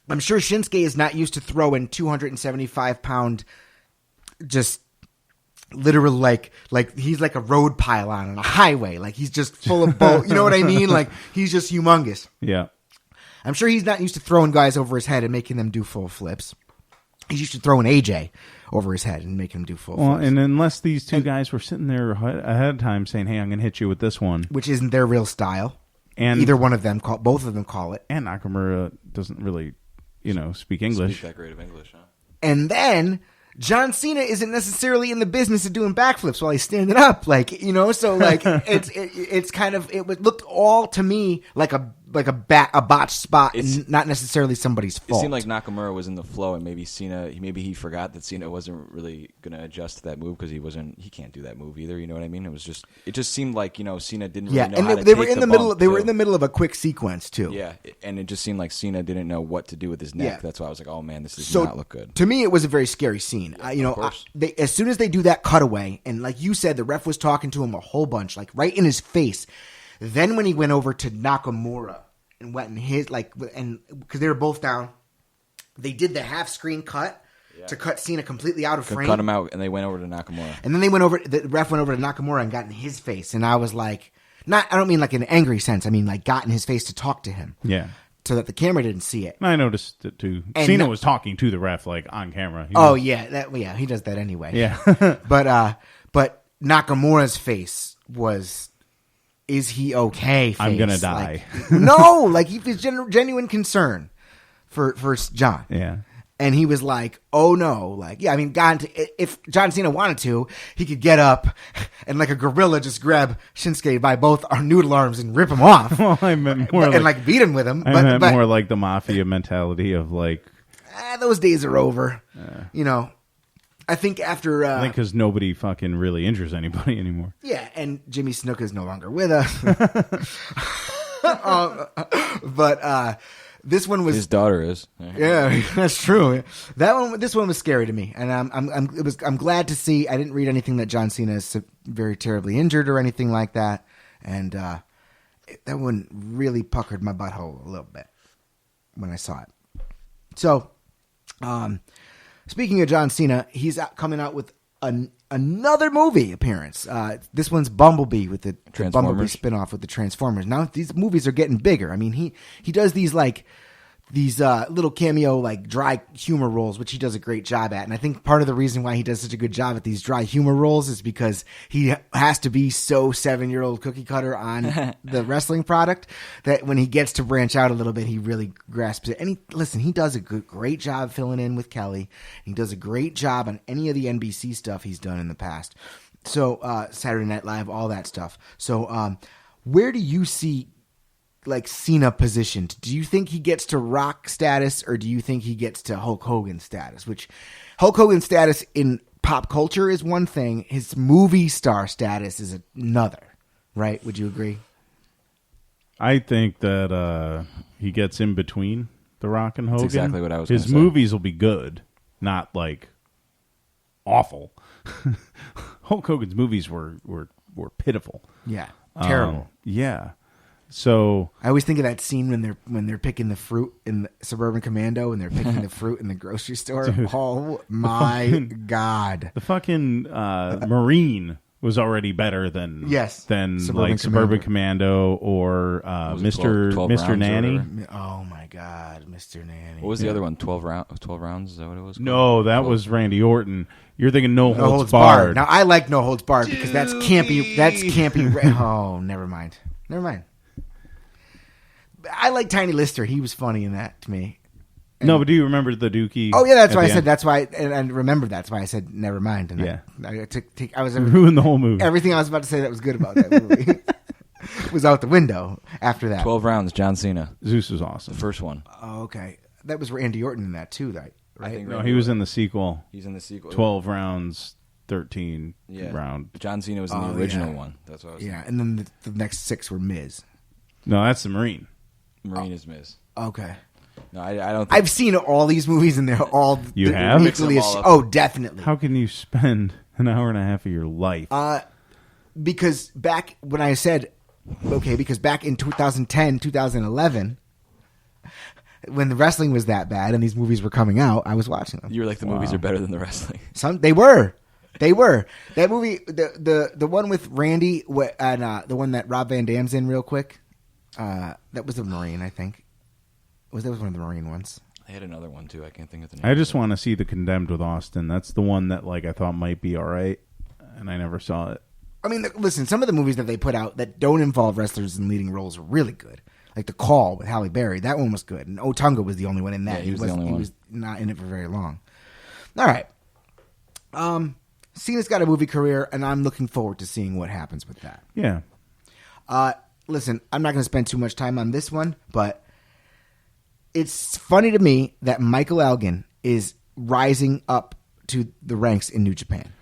I'm sure Shinsuke is not used to throwing 275-pound, just literally like he's like a road pylon on a highway. Like he's just full of bolt. You know what I mean? Like he's just humongous. Yeah. I'm sure he's not used to throwing guys over his head and making them do full flips. He's used to throwing AJ over his head and making him do full flips. And unless these two guys were sitting there ahead of time saying, "Hey, I'm going to hit you with this one," which isn't their real style. And either one of them both of them call it. And Nakamura doesn't really, speak English. Speak that great of English, huh? And then John Cena isn't necessarily in the business of doing backflips while he's standing up, so like it's kind of it looked all to me like a botched spot and not necessarily somebody's fault. It seemed like Nakamura was in the flow, and maybe he forgot that Cena wasn't really going to adjust to that move because he can't do that move either. You know what I mean? It just seemed like Cena didn't really know and how to they were take in the middle. bump, They were too. in the middle of a quick sequence too. Yeah, and it just seemed like Cena didn't know what to do with his neck. Yeah. That's why I was like, oh man, this does So not look good. To me, it was a very scary scene. Of course. As soon as they do that cutaway, and like you said, the ref was talking to him a whole bunch, like right in his face. Then when he went over to Nakamura and went in his and because they were both down, they did the half screen cut to cut Cena completely out of frame. Cut him out, and they went over to Nakamura. And then the ref went over to Nakamura and got in his face, and I was like, I don't mean like in an angry sense. I mean like got in his face to talk to him. Yeah. So that the camera didn't see it. I noticed it too. And Cena was talking to the ref like on camera. He does that anyway. Yeah. But Nakamura's face was, is he okay? Face. I'm gonna die. No, like he was genuine concern for John. Yeah. And he was like, "Oh no!" Like, yeah, I mean, if John Cena wanted to, he could get up and like a gorilla just grab Shinsuke by both our noodle arms and rip him off. Well, I meant more and beat him with him. I meant more like the mafia mentality of like, those days are over. I think after I think because nobody fucking really injures anybody anymore. Yeah, and Jimmy Snuka's no longer with us. But this one was his daughter is. Yeah, that's true. This one was scary to me, and I'm glad to see. I didn't read anything that John Cena is very terribly injured or anything like that, and that one really puckered my butthole a little bit when I saw it. So, speaking of John Cena, he's coming out with another movie appearance. This one's Bumblebee with the Bumblebee spinoff with the Transformers. Now these movies are getting bigger. I mean, he does these little cameo dry humor roles, which he does a great job at. And I think part of the reason why he does such a good job at these dry humor roles is because he has to be so 7-year-old cookie cutter on the wrestling product that when he gets to branch out a little bit, he really grasps it. And he does a great job filling in with Kelly. He does a great job on any of the NBC stuff he's done in the past. So Saturday Night Live, all that stuff. So where do you see Cena positioned? Do you think he gets to Rock status, or do you think he gets to Hulk Hogan status? Which Hulk Hogan status in pop culture is one thing. His movie star status is another, right? Would you agree? I think that he gets in between The Rock and Hogan. That's exactly what I was His gonna say. movies will be good, not like awful. Hulk Hogan's movies were pitiful. Yeah, terrible. Yeah. So I always think of that scene when they're picking the fruit in the Suburban Commando and they're picking the fruit in the grocery store. Dude, oh my God! the fucking Marine was already better than Suburban Commando or Mr. 12 Nanny. Oh my God, Mr. Nanny. What was the other one? 12 rounds? Is that what it was called? No, that was Randy Orton. You're thinking No No Holds Barred. Now I like No Holds Barred because that's campy. That's campy. Oh, never mind. I like Tiny Lister. He was funny in that to me. No, but do you remember the Dookie? Oh yeah, that's why I the said. end? That's why, and I remember that's why I said never mind. And Yeah. I was Ruined the whole movie. everything I was about to say that was good about that movie was out the window after that. 12 rounds, John Cena. Zeus was awesome. The first one. Oh, okay, that was Randy Orton in that too, right? I think No, he was in the sequel. He's in the sequel. 12 rounds, 13 Yeah. round. John Cena was in the original one. That's what I was Yeah, and then the next 6 were Miz. No, that's the Marine. Marine is Miz. Okay. No, I don't think... I've seen all these movies and they're all You have? Mix them all up. Oh, definitely. How can you spend an hour and a half of your life? Because back when I said, because back in 2010, 2011, when the wrestling was that bad and these movies were coming out, I was watching them. You were like, the movies are better than the wrestling. They were. That movie, the one with Randy and the one that Rob Van Dam's in, real quick. That was the Marine, I think. That was one of the Marine ones. I had another one too. I can't think of the name. I just want to see The Condemned with Austin. That's the one that I thought might be all right, and I never saw it. I mean, listen, some of the movies that they put out that don't involve wrestlers in leading roles are really good. Like The Call with Halle Berry. That one was good. And Otunga was the only one in that. Yeah, he was the only one. He was not in it for very long. All right. Cena's got a movie career, and I'm looking forward to seeing what happens with that. Yeah. Listen, I'm not going to spend too much time on this one, but it's funny to me that Michael Elgin is rising up to the ranks in New Japan.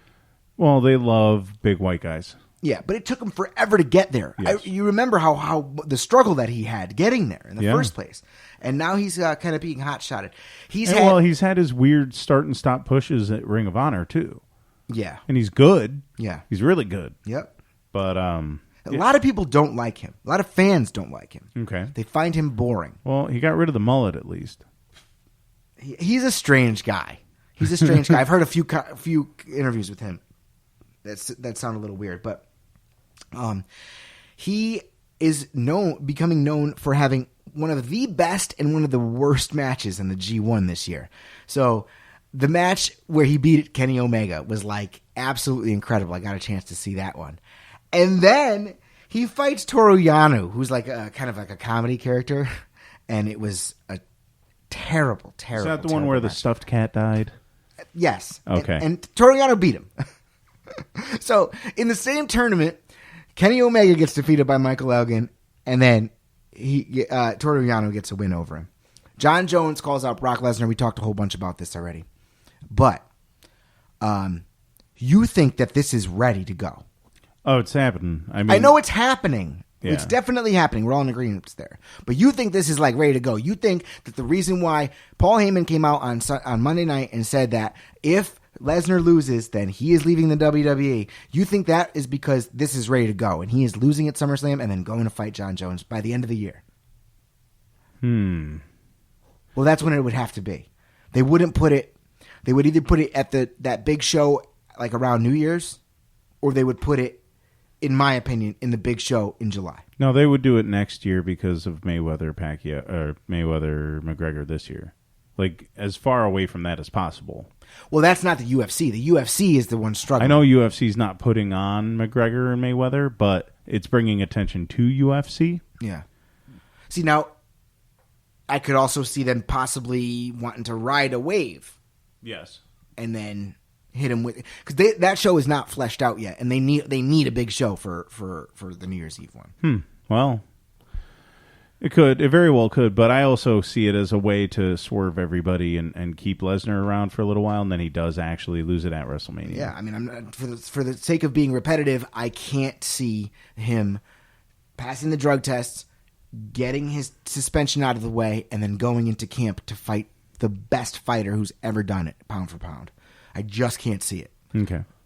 Well, they love big white guys. Yeah, but it took him forever to get there. Yes. You remember how the struggle that he had getting there in the first place, and now he's kind of being hot-shotted. He's had his weird start and stop pushes at Ring of Honor too. Yeah, and he's good. Yeah, he's really good. Yep. But a lot of people don't like him. A lot of fans don't like him. Okay, they find him boring. Well, he got rid of the mullet at least. He's a strange guy. He's a strange guy. I've heard a few interviews with him. That sound a little weird, but he is becoming known for having one of the best and one of the worst matches in the G1 this year. So the match where he beat Kenny Omega was absolutely incredible. I got a chance to see that one. And then he fights Toru Yano, who's kind of like a comedy character, and it was a terrible, terrible. Is that the one where the stuffed cat died? Yes. Okay. And Toru Yano beat him. So in the same tournament, Kenny Omega gets defeated by Michael Elgin, and then Toru Yano gets a win over him. John Jones calls out Brock Lesnar. We talked a whole bunch about this already. But you think that this is ready to go. Oh, it's happening. I know it's happening. Yeah. It's definitely happening. We're all in agreement there. But you think this is ready to go. You think that the reason why Paul Heyman came out on Monday night and said that if Lesnar loses, then he is leaving the WWE. You think that is because this is ready to go, and he is losing at SummerSlam and then going to fight John Jones by the end of the year. Well, that's when it would have to be. They wouldn't put it. They would either put it at that big show around New Year's, or they would put it, in my opinion, in the big show in July. No, they would do it next year because of Mayweather McGregor this year. As far away from that as possible. Well, that's not the UFC. The UFC is the one struggling. I know UFC's not putting on McGregor and Mayweather, but it's bringing attention to UFC. Yeah. See, now, I could also see them possibly wanting to ride a wave. Yes. And then hit him with... Because that show is not fleshed out yet, and they need a big show for the New Year's Eve one. Well... It could. It very well could. But I also see it as a way to swerve everybody and keep Lesnar around for a little while, and then he does actually lose it at WrestleMania. Yeah, I mean, I'm not, for the sake of being repetitive, I can't see him passing the drug tests getting his suspension out of the way, and then going into camp to fight the best fighter who's ever done it, pound for pound. I just can't see it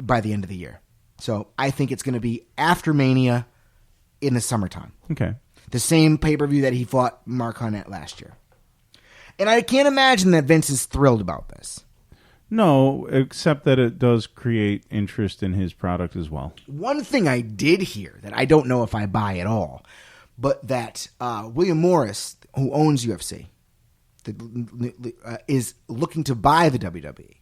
by the end of the year. So I think it's going to be after Mania in the summertime. Okay. The same pay-per-view that he fought Mark Hunt at last year. And I can't imagine that Vince is thrilled about this. No, except that it does create interest in his product as well. One thing I did hear that I don't know if I buy at all, but that William Morris, who owns UFC, is looking to buy the WWE.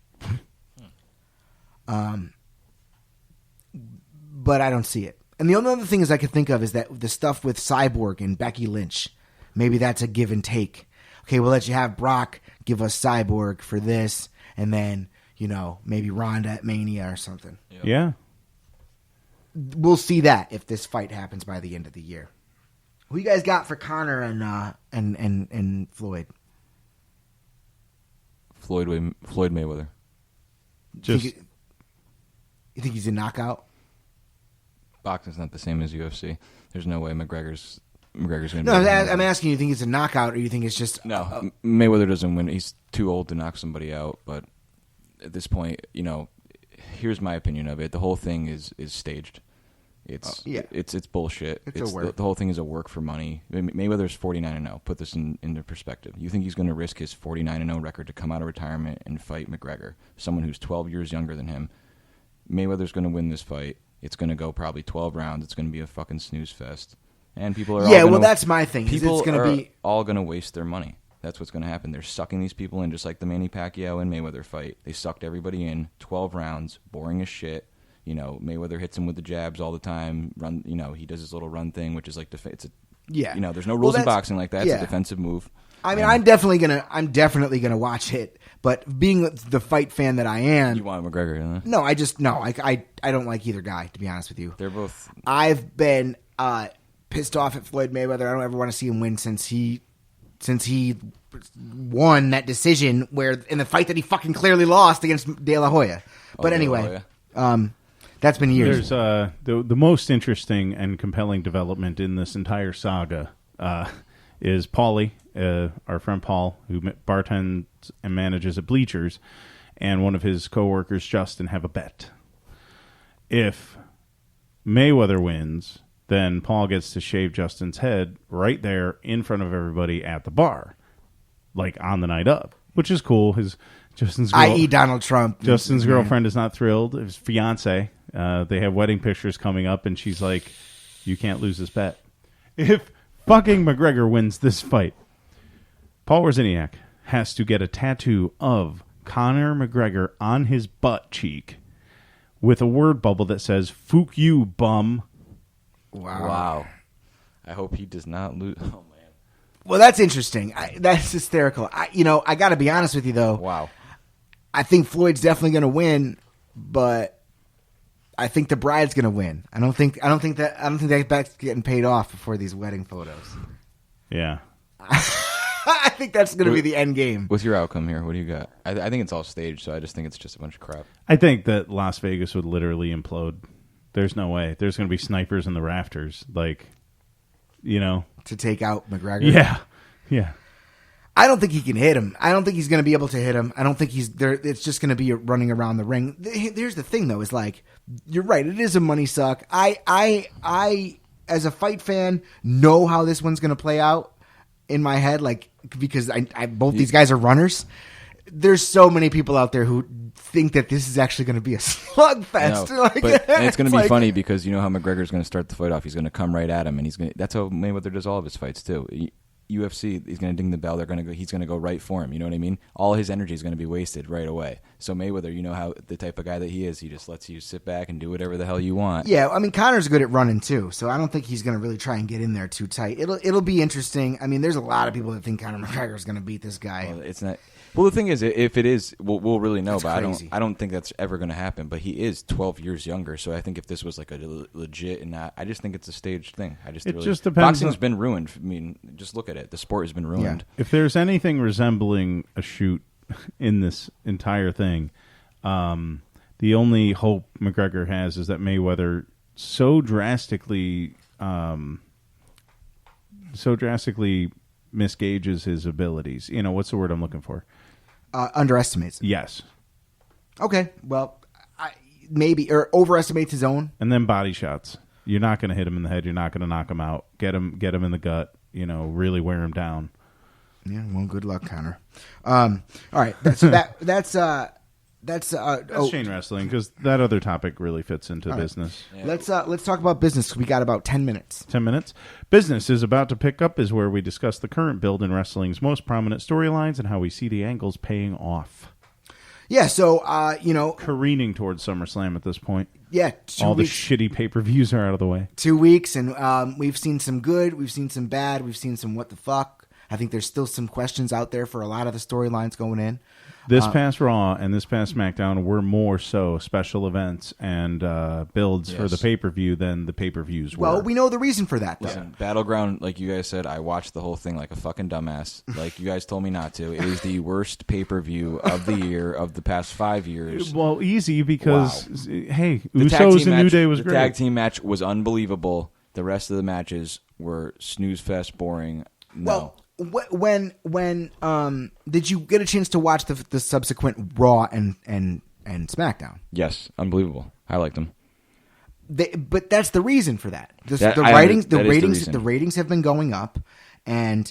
But I don't see it. And the only other thing I could think of is that the stuff with Cyborg and Becky Lynch, maybe that's a give and take. Okay, we'll let you have Brock give us Cyborg for this, and then, maybe Ronda at Mania or something. Yep. Yeah. We'll see that if this fight happens by the end of the year. Who you guys got for Conor and Floyd? Floyd Mayweather. You think he's a knockout? Boxing's not the same as UFC. There's no way McGregor's going to. No, I'm asking you. Think it's a knockout, or you think it's just no? Mayweather doesn't win. He's too old to knock somebody out. But at this point, here's my opinion of it. The whole thing is staged. It's bullshit. It's a work. The whole thing is a work for money. Mayweather's 49-0. Put this into perspective. You think he's going to risk his 49-0 record to come out of retirement and fight McGregor, someone who's 12 years younger than him? Mayweather's going to win this fight. It's going to go probably 12 rounds. It's going to be a fucking snooze fest. And people are that's my thing. People are all going to waste their money. That's what's going to happen. They're sucking these people in, just like the Manny Pacquiao and Mayweather fight. They sucked everybody in, 12 rounds, boring as shit. Mayweather hits him with the jabs all the time. He does his little run thing, which is like there's no rules in boxing like that. It's a defensive move. I mean, I'm definitely gonna watch it. But being the fight fan that I am, you want McGregor? Huh? No, I don't like either guy. To be honest with you, they're both. I've been pissed off at Floyd Mayweather. I don't ever want to see him win since he won that decision in the fight that he fucking clearly lost against De La Hoya. But anyway, that's been years. There's the most interesting and compelling development in this entire saga is Paulie, our friend Paul, who bartends and manages at Bleachers, and one of his coworkers, Justin, have a bet. If Mayweather wins, then Paul gets to shave Justin's head right there in front of everybody at the bar, like on the night of, which is cool. I.e. Donald Trump. Justin's girlfriend is not thrilled. His fiance. They have wedding pictures coming up, and she's like, "You can't lose this bet." If fucking McGregor wins this fight, Paul Wawrzyniak has to get a tattoo of Conor McGregor on his butt cheek with a word bubble that says "Fuck you, bum." Wow. I hope he does not lose. Oh, man. Well, that's interesting. That's hysterical. I got to be honest with you, though. Wow. I think Floyd's definitely going to win, but I think the bride's going to win. I don't think that bet's getting paid off before these wedding photos. Yeah. I think that's going to be the end game. What's your outcome here? What do you got? I think it's all staged, so I just think it's just a bunch of crap. I think that Las Vegas would literally implode. There's no way. There's going to be snipers in the rafters, to take out McGregor. Yeah. I don't think he can hit him. I don't think he's going to be able to hit him. I don't think he's there. It's just going to be running around the ring. Here's the thing, though, is you're right. It is a money suck. I as a fight fan, know how this one's going to play out in my head, because both these guys are runners. There's so many people out there who think that this is actually going to be a slugfest. And it's going to be funny because you know how McGregor's going to start the fight off. He's going to come right at him, and that's how Mayweather does all of his fights too. UFC, he's going to ding the bell. He's going to go right for him. You know what I mean? All his energy is going to be wasted right away. So Mayweather, you know how the type of guy that he is, he just lets you sit back and do whatever the hell you want. Yeah, I mean Conor's good at running too, so I don't think he's going to really try and get in there too tight. It'll be interesting. I mean, there's a lot of people that think Conor McGregor is going to beat this guy. Well, it's not. Well, the thing is, if it is, we'll really know. That's but crazy. I don't think that's ever going to happen. But he is 12 years younger, so I think if this was like a legit and not, I just think it's a staged thing. Just depends. Boxing's been ruined. I mean, just look at it. The sport has been ruined. Yeah. If there's anything resembling a shoot in this entire thing, the only hope McGregor has is that Mayweather so drastically so drastically misgauges his abilities. You know, what's the word I'm looking for? Underestimates. Yes. Okay, well, maybe, or overestimates his own. And then body shots. You're not going to hit him in the head. You're not going to knock him out. Get him in the gut. You know, really wear him down. Yeah, well, good luck, Connor. All right, that's chain wrestling, because that other topic really fits into business. Yeah. Let's talk about business. We got about 10 minutes. 10 minutes. Business is about to pick up is where we discuss the current build in wrestling's most prominent storylines and how we see the angles paying off. Yeah, so careening towards SummerSlam at this point. Yeah, all the shitty pay-per-views are out of the way. 2 weeks, and we've seen some good, we've seen some bad, we've seen some what the fuck. I think there's still some questions out there for a lot of the storylines going in. This past Raw and this past SmackDown were more so special events and builds for the pay-per-view than the pay-per-views were. Well, we know the reason for that, though. Listen, Battleground, like you guys said, I watched the whole thing like a fucking dumbass. Like you guys told me not to. It is the worst pay-per-view of the year, of the past 5 years. Well, easy because, hey, Usos and New Day was great. The tag team match was unbelievable. The rest of the matches were snooze fest, boring. No. Well, when did you get a chance to watch the subsequent Raw and SmackDown? Yes, unbelievable. I liked them. But that's the reason for that. The ratings have been going up, and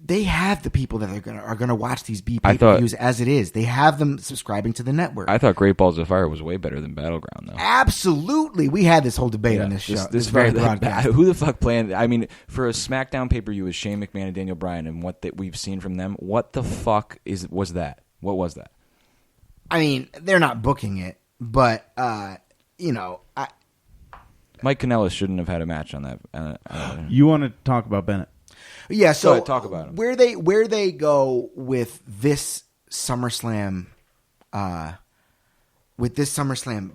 they have the people that are gonna watch these pay-per-views as it is. They have them subscribing to the network. I thought Great Balls of Fire was way better than Battleground, though. Absolutely, we had this whole debate on this show. This very broadcast. Who the fuck planned? I mean, for a SmackDown pay-per-view with Shane McMahon and Daniel Bryan, and what we've seen from them, what the fuck was that? What was that? I mean, they're not booking it, but Mike Kanellis shouldn't have had a match on that. You want to talk about Bennett? Yeah, so talk about him. Where they go with this SummerSlam,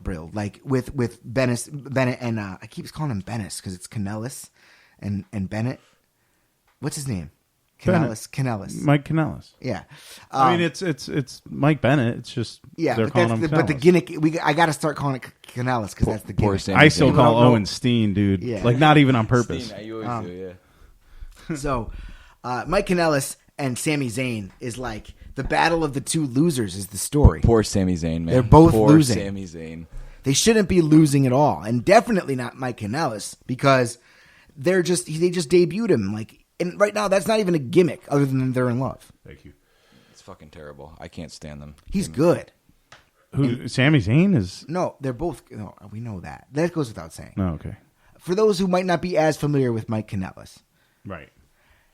build, like with Bennett and I keep calling him Bennett because it's Kanellis and Bennett. What's his name? Kanellis. Mike Kanellis. Yeah. I mean, it's Mike Bennett. It's just they're calling him Kanellis. But the gimmick, I got to start calling it Kanellis because that's the gimmick. I still call Owen Steen, dude. Yeah. Like not even on purpose. Steen, you always do, yeah. So, Mike Kanellis and Sami Zayn is like the battle of the two losers is the story. Poor Sami Zayn, man. They're both losing. Poor Sami Zayn. They shouldn't be losing at all, and definitely not Mike Kanellis because they just debuted him. Like, and right now that's not even a gimmick other than they're in love. Thank you. It's fucking terrible. I can't stand them. He's good. Sami Zayn is? No, they're both. No, we know that. That goes without saying. Oh, okay. For those who might not be as familiar with Mike Kanellis, right.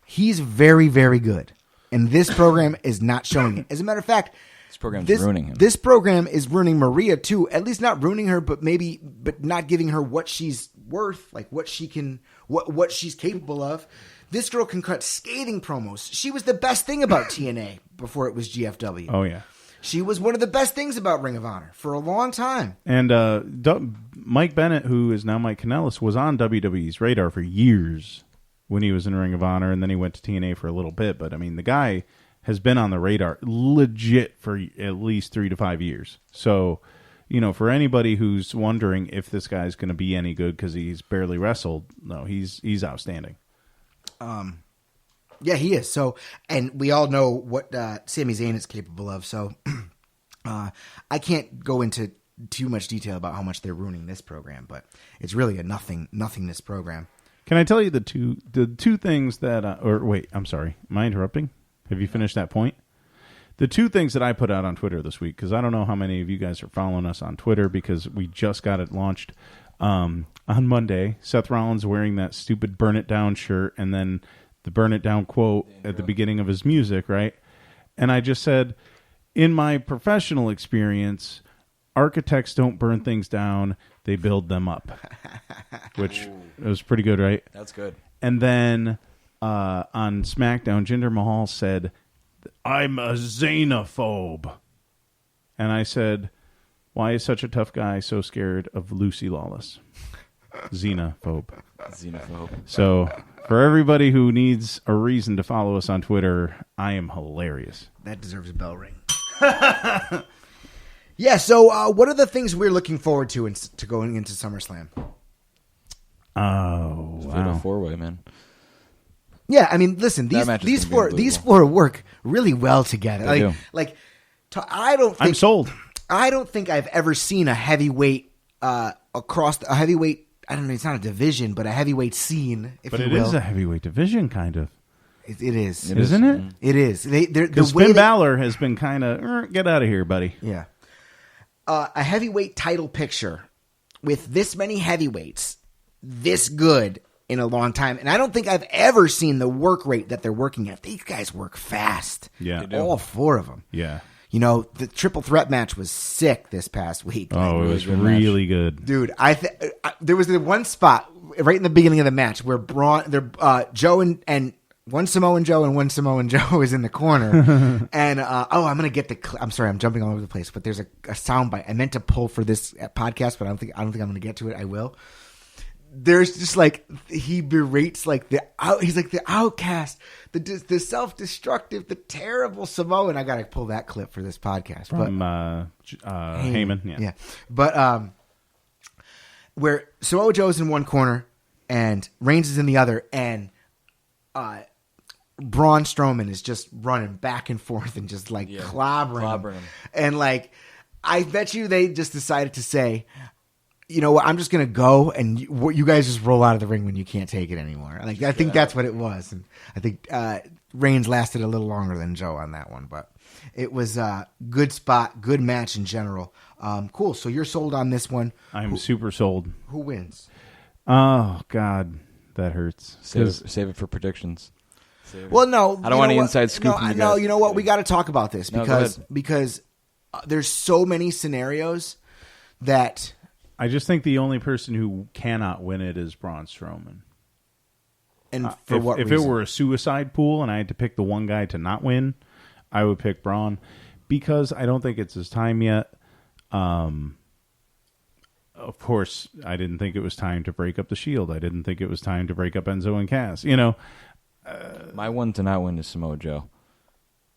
He's very, very good. And this program is not showing it. As a matter of fact, this program's ruining him. This program is ruining Maria too. At least not ruining her, but not giving her what she's worth, like what she can, what she's capable of. This girl can cut scathing promos. She was the best thing about TNA before it was GFW. Oh yeah. She was one of the best things about Ring of Honor for a long time. And Mike Bennett, who is now Mike Kanellis, was on WWE's radar for years when he was in Ring of Honor, and then he went to TNA for a little bit. But, I mean, the guy has been on the radar legit for at least 3 to 5 years. So, for anybody who's wondering if this guy's going to be any good because he's barely wrestled, no, he's outstanding. Yeah, he is. So, and we all know what Sami Zayn is capable of. So, I can't go into too much detail about how much they're ruining this program, but it's really a nothingness program. Can I tell you the two things that... or wait, I'm sorry. Am I interrupting? Have you finished that point? The two things that I put out on Twitter this week, because I don't know how many of you guys are following us on Twitter because we just got it launched. On Monday, Seth Rollins wearing that stupid Burn It Down shirt and then the Burn It Down quote at the beginning of his music, right? And I just said, in my professional experience, architects don't burn things down, they build them up. Which was pretty good, right? That's good. And then on SmackDown, Jinder Mahal said, I'm a xenophobe. And I said, why is such a tough guy so scared of Lucy Lawless? Xenophobe. So for everybody who needs a reason to follow us on Twitter, I am hilarious. That deserves a bell ring. Yeah, so what are the things we're looking forward to going into SummerSlam? Oh, wow. Fatal 4-way, man. Yeah, I mean, listen, That match is gonna be these unbelievable. four work really well together. They do. I don't think I'm sold. I don't think I've ever seen a heavyweight across a heavyweight. I don't know. It's not a division, but a heavyweight scene. If But you it will. is a heavyweight division, kind of. It is. Isn't it? It is. Because Finn Balor has been kind of, get out of here, buddy. Yeah. A heavyweight title picture with this many heavyweights, this good in a long time. And I don't think I've ever seen the work rate that they're working at. These guys work fast. Yeah. All four of them. Yeah. You know, the triple threat match was sick this past week. Oh, it was really good. Dude, there was the one spot right in the beginning of the match where Joe and one Samoan Joe and one Samoan Joe is in the corner, and I'm gonna get I'm sorry, I'm jumping all over the place, but there's a soundbite I meant to pull for this podcast, but I don't think I'm gonna get to it. I will. There's just like he berates like he's like the outcast, the self-destructive, the terrible Samoan. I gotta pull that clip for this podcast. From Heyman. Yeah. But where Samoa Joe's in one corner and Reigns is in the other, and Braun Strowman is just running back and forth and just like clobbering him. And like, I bet you they just decided to say, you know what, I'm just going to go and you guys just roll out of the ring when you can't take it anymore. Like, I think that's what it was. And I think Reigns lasted a little longer than Joe on that one, but it was a good spot, good match in general. Cool. So you're sold on this one. I'm super sold. Who wins? Oh, God. That hurts. Save it for predictions. Well, no. I don't want any inside scoop from you No, guys. you know what? We got to talk about this No, go because there's so many scenarios that... I just think the only person who cannot win it is Braun Strowman. And for what if reason? it were a suicide pool and I had to pick the one guy to not win, I would pick Braun because I don't think it's his time yet. Of course, I didn't think it was time to break up the Shield. I didn't think it was time to break up Enzo and Cass. You know, my one to not win is Samoa Joe.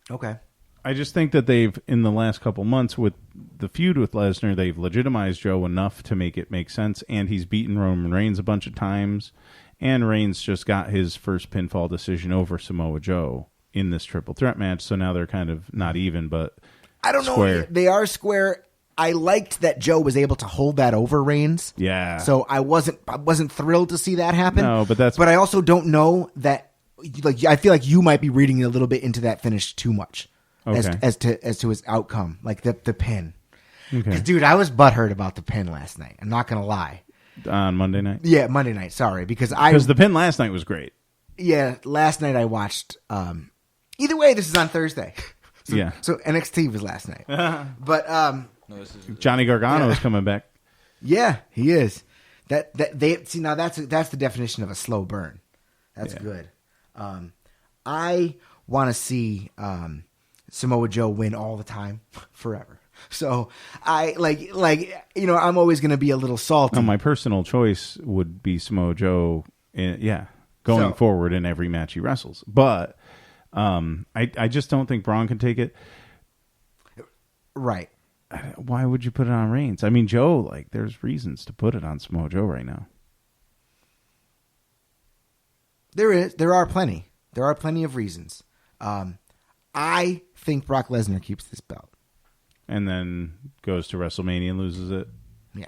Okay. I just think that they've, in the last couple months with the feud with Lesnar, they've legitimized Joe enough to make it make sense, and he's beaten Roman Reigns a bunch of times, and Reigns just got his first pinfall decision over Samoa Joe in this triple threat match, so now they're kind of not even, but I don't square. know. They are square. I liked that Joe was able to hold that over Reigns. Yeah. So I wasn't thrilled to see that happen. No, but I also don't know that. Like, I feel like you might be reading a little bit into that finish too much. Okay. As to his outcome, like the pin. Okay. 'Cause, dude, I was butthurt about the pin last night. I'm not gonna lie. On Monday night? Yeah, Monday night. Sorry, because the pin last night was great. Yeah, last night I watched. Either way, this is on Thursday. So NXT was last night. But Johnny Gargano is coming back. yeah, he is. That they see now that's the definition of a slow burn. That's good. I want to see Samoa Joe win all the time, forever. So I I'm always going to be a little salty. No, my personal choice would be Samoa Joe. Going forward in every match he wrestles, but I just don't think Braun can take it. Right. Why would you put it on Reigns? I mean, Joe, there's reasons to put it on Samoa Joe right now. There are plenty. There are plenty of reasons. I think Brock Lesnar keeps this belt. And then goes to WrestleMania and loses it. Yeah.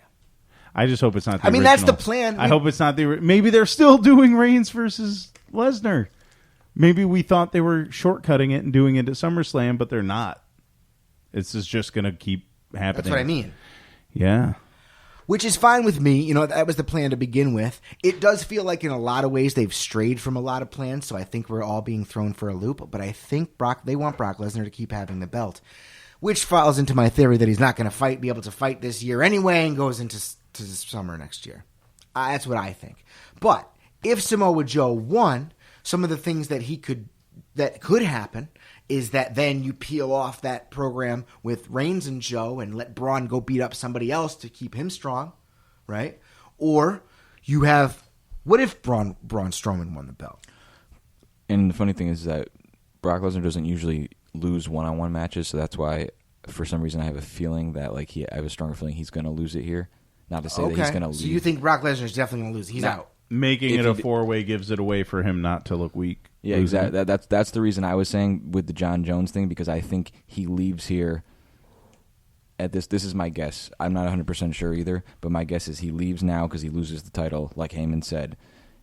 I just hope it's not the original. That's the plan. I hope it's not the... Maybe they're still doing Reigns versus Lesnar. Maybe we thought they were shortcutting it and doing it at SummerSlam, but they're not. It's just going to keep happening. That's what I mean. Yeah. Which is fine with me. You know, that was the plan to begin with. It does feel like in a lot of ways they've strayed from a lot of plans, so I think we're all being thrown for a loop. But I think they want Brock Lesnar to keep having the belt, which falls into my theory that he's not going to be able to fight this year anyway and goes into summer next year. That's what I think. But if Samoa Joe won, some of the things that could happen is that then you peel off that program with Reigns and Joe and let Braun go beat up somebody else to keep him strong, right? Or you have, what if Braun Strowman won the belt? And the funny thing is that Brock Lesnar doesn't usually lose one-on-one matches, so that's why, for some reason, I have a feeling that I have a stronger feeling he's going to lose it here. Not to say that he's going to lose. So you think Brock Lesnar is definitely going to lose? He's out. Making it a 4-way gives it away for him not to look weak. Yeah, exactly. That's the reason I was saying with the John Jones thing, because I think he leaves here at this. This is my guess. I'm not 100% sure either, but my guess is he leaves now because he loses the title, like Heyman said.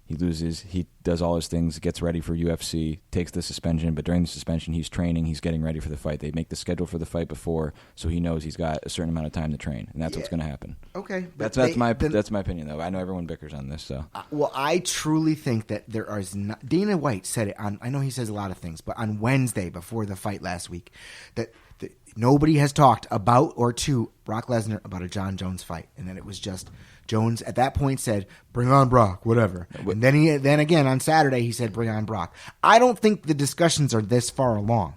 He loses. He does all his things, gets ready for UFC, takes the suspension, but during the suspension, he's training. He's getting ready for the fight. They make the schedule for the fight before, so he knows he's got a certain amount of time to train, and that's what's going to happen. Okay, that's my opinion, though. I know everyone bickers on this, so. Well, I truly think that there are not. Dana White said it on. I know he says a lot of things, but on Wednesday before the fight last week, that nobody has talked about or to Brock Lesnar about a John Jones fight, and then it was just. Jones at that point said, "Bring on Brock," whatever. And then again on Saturday he said, "Bring on Brock." I don't think the discussions are this far along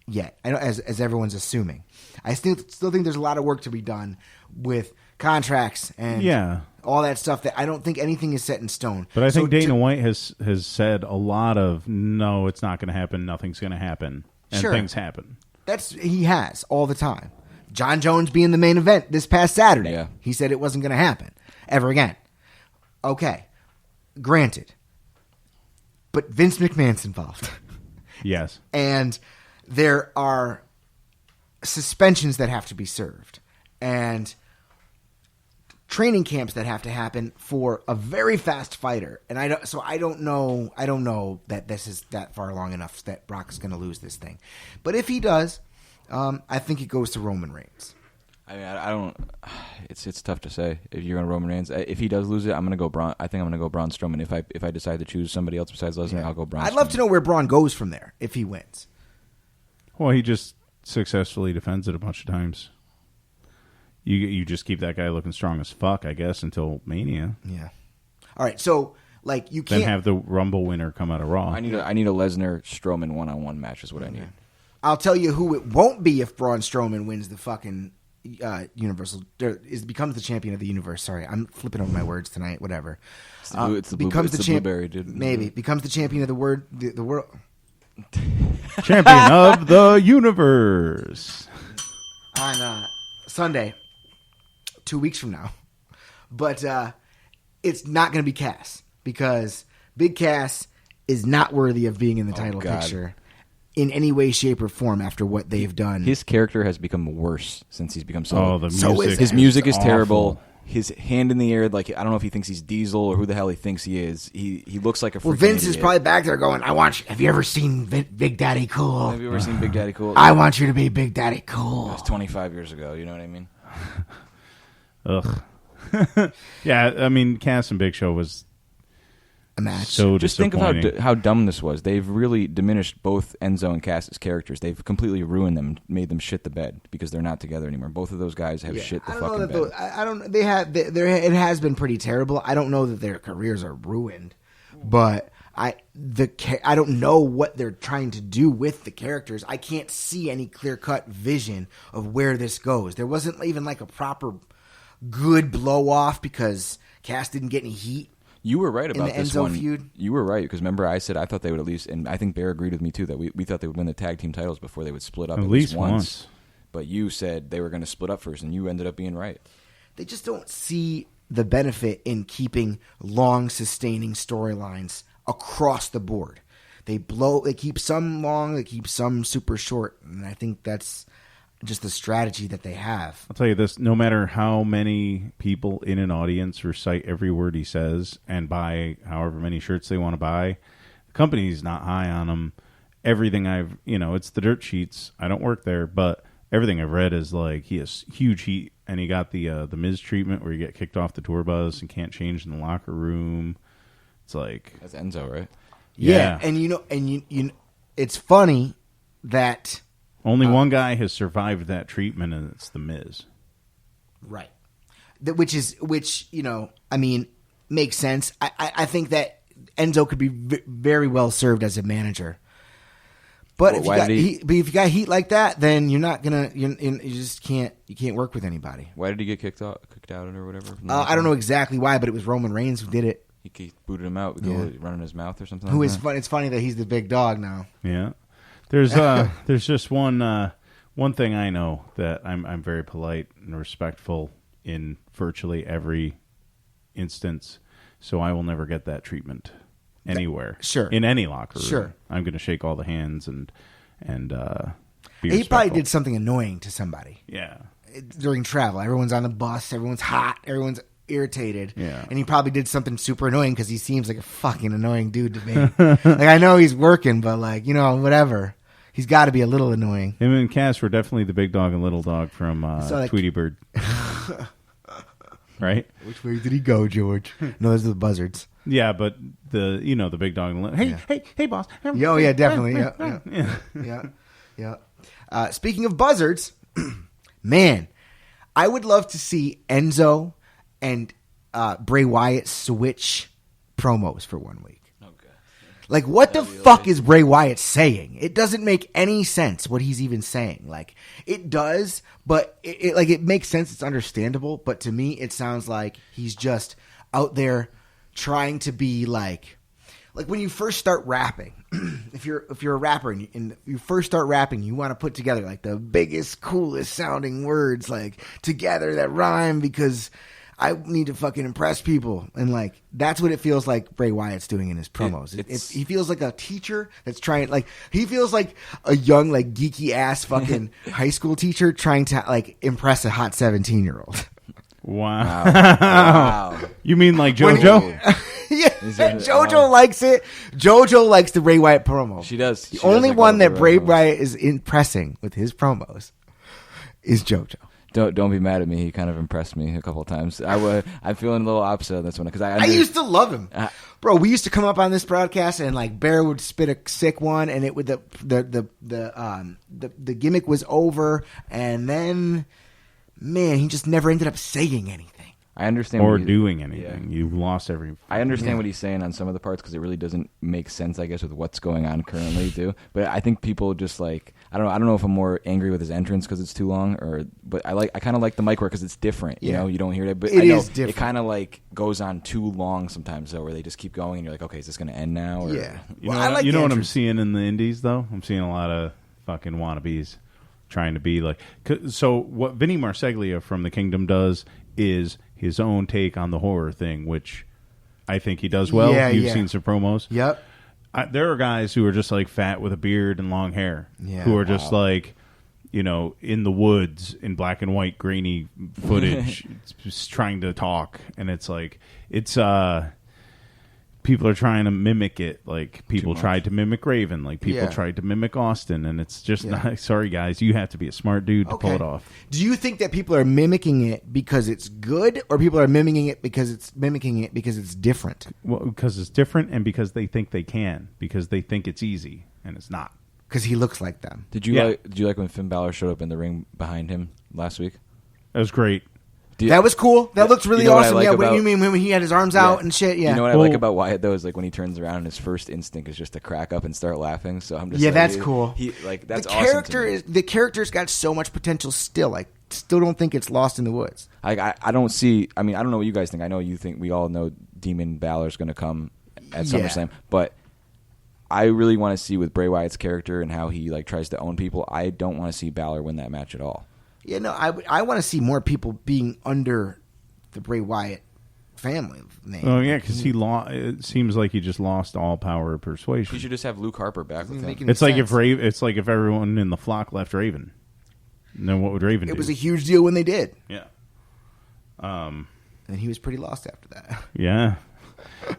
yet. I know, as everyone's assuming. I still think there's a lot of work to be done with contracts and all that stuff. That I don't think anything is set in stone. But I think Dana White has said a lot of no, it's not going to happen. Nothing's going to happen, and things happen. He has all the time. John Jones being the main event this past Saturday. He said it wasn't going to happen ever again. Okay. Granted. But Vince McMahon's involved. Yes. And there are suspensions that have to be served. And training camps that have to happen for a very fast fighter. And I don't know that this is that far along enough that Brock's going to lose this thing. But if he does, I think it goes to Roman Reigns. I mean, I don't. It's tough to say if you're going to Roman Reigns. If he does lose it, I'm going to go Braun. I think I'm going to go Braun Strowman. If I decide to choose somebody else besides Lesnar, I'll go Braun. I'd love to know where Braun goes from there if he wins. Well, he just successfully defends it a bunch of times. You just keep that guy looking strong as fuck, I guess, until Mania. Yeah. All right. So you can't then have the Rumble winner come out of Raw. I need a Lesnar Strowman 1-on-1 match is what I need. I'll tell you who it won't be if Braun Strowman wins the fucking Universal becomes the champion of the universe. Sorry, I'm flipping over my words tonight. Whatever. It's the blueberry, dude. Maybe becomes the champion of the world. Champion of the universe on Sunday, 2 weeks from now. But it's not going to be Cass because Big Cass is not worthy of being in the title picture. In any way, shape, or form after what they've done. His character has become worse since he's become so... Oh, the music his music is terrible. His hand in the air, I don't know if he thinks he's Diesel or who the hell he thinks he is. He looks like a freaking Vince idiot. is probably back there going, have you ever seen Big Daddy Cool? Have you ever seen Big Daddy Cool? I want you to be Big Daddy Cool. That was 25 years ago, you know what I mean? Ugh. Yeah, I mean, Cass and Big Show was... a match. So just think of how dumb this was. They've really diminished both Enzo and Cass's characters. They've completely ruined them, made them shit the bed because they're not together anymore. Both of those guys have shit the fucking bed. I don't. They have. It has been pretty terrible. I don't know that their careers are ruined, but I don't know what they're trying to do with the characters. I can't see any clear cut vision of where this goes. There wasn't even a proper good blow off because Cass didn't get any heat. You were right about this Enzo one. Feud. You were right because remember I said I thought they would at least, and I think Bear agreed with me too that we thought they would win the tag team titles before they would split up at least once. But you said they were going to split up first, and you ended up being right. They just don't see the benefit in keeping long, sustaining storylines across the board. They keep some long, they keep some super short, and I think that's just the strategy that they have. I'll tell you this, no matter how many people in an audience recite every word he says and buy however many shirts they want to buy, the company's not high on him. Everything it's the dirt sheets. I don't work there, but everything I've read is he has huge heat, and he got the Miz treatment where you get kicked off the tour bus and can't change in the locker room. It's that's Enzo, right? Yeah. And it's funny that only one guy has survived that treatment, and it's the Miz. Right. Which makes sense. I think that Enzo could be very well served as a manager. But if you got heat like that, then you're not gonna. You just can't. You can't work with anybody. Why did he get kicked out or whatever? I don't know exactly why, but it was Roman Reigns who did it. He booted him out, running his mouth or something. It's funny that he's the big dog now. Yeah. There's just one thing I know that I'm very polite and respectful in virtually every instance. so I will never get that treatment anywhere. Sure. In any locker room. Sure. I'm going to shake all the hands and be He probably respectful. did something annoying to somebody Yeah. during travel. Everyone's on the bus. Everyone's hot. Everyone's irritated. Yeah. And he probably did something super annoying because he seems like a fucking annoying dude to me. Like, I know he's working, but like, whatever. He's got to be a little annoying. Him and Cass were definitely the big dog and little dog from So, like- Tweety Bird. Right? Which way did he go, George? No, those are the buzzards. Yeah, but the big dog and little... Hey, boss. Oh, yeah, definitely. Yeah. Speaking of buzzards, man, I would love to see Enzo and Bray Wyatt switch promos for 1 week. Like, what the fuck is Bray Wyatt saying? It doesn't make any sense what he's even saying. Like, it does, but it makes sense. It's understandable. But to me, it sounds like he's just out there trying to be like when you first start rapping. if you're a rapper and you first start rapping, you want to put together like the biggest, coolest sounding words like together that rhyme because I need to fucking impress people. And like, that's what it feels like Bray Wyatt's doing in his promos. He feels like a teacher that's trying, like, he feels like a young, like, geeky ass fucking high school teacher trying to like impress a hot 17-year-old. Wow. You mean like JoJo? Yeah, JoJo likes it. JoJo likes the Bray Wyatt promo. She does. The only one that Bray Wyatt is impressing with his promos is JoJo. Don't be mad at me. He kind of impressed me a couple of times. I'm feeling a little opposite on this one because I used to love him, bro. We used to come up on this broadcast and like Bear would spit a sick one, and it would the gimmick was over, and then man, he just never ended up saying anything. I understand Or doing anything. Yeah. You've lost every... I understand what he's saying on some of the parts because it really doesn't make sense, I guess, with what's going on currently, too. But I think people just like... I don't know if I'm more angry with his entrance because it's too long, but I kind of like the mic work because it's different. You know, you don't hear it, but it I know is different. It kind of like goes on too long sometimes, though, where they just keep going and you're like, okay, is this going to end now? Or... Yeah. You know what I'm seeing in the indies, though? I'm seeing a lot of fucking wannabes trying to be like... So what Vinny Marseglia from The Kingdom does is his own take on the horror thing, which I think he does well. You've seen some promos. Yep. There are guys who are just like fat with a beard and long hair who are just like, in the woods in black and white grainy footage just trying to talk. And it's like, people are trying to mimic it. Like people tried to mimic Raven. Like people tried to mimic Austin. And it's just not, sorry guys, you have to be a smart dude to pull it off. Do you think that people are mimicking it because it's good, or people are mimicking it because it's different? Well, because it's different and because they think they can. Because they think it's easy and it's not. Because he looks like them. Did you like when Finn Balor showed up in the ring behind him last week? That was great. That was cool. That looked really awesome. Like what do you mean when he had his arms out and shit? Yeah. You know what I like about Wyatt though is like when he turns around and his first instinct is just to crack up and start laughing. So I'm just that's cool. That's the awesome. The character's got so much potential still. I still don't think it's lost in the woods. I don't see. I mean, I don't know what you guys think. I know you think we all know Demon Balor's going to come at SummerSlam, but I really want to see with Bray Wyatt's character and how he like tries to own people. I don't want to see Balor win that match at all. Yeah, no, I want to see more people being under the Bray Wyatt family name. Oh yeah, because it seems like he just lost all power of persuasion. He should just have Luke Harper back with him. It's like if everyone in the flock left Raven. And then what would Raven do? It was a huge deal when they did. Yeah. And he was pretty lost after that. Yeah.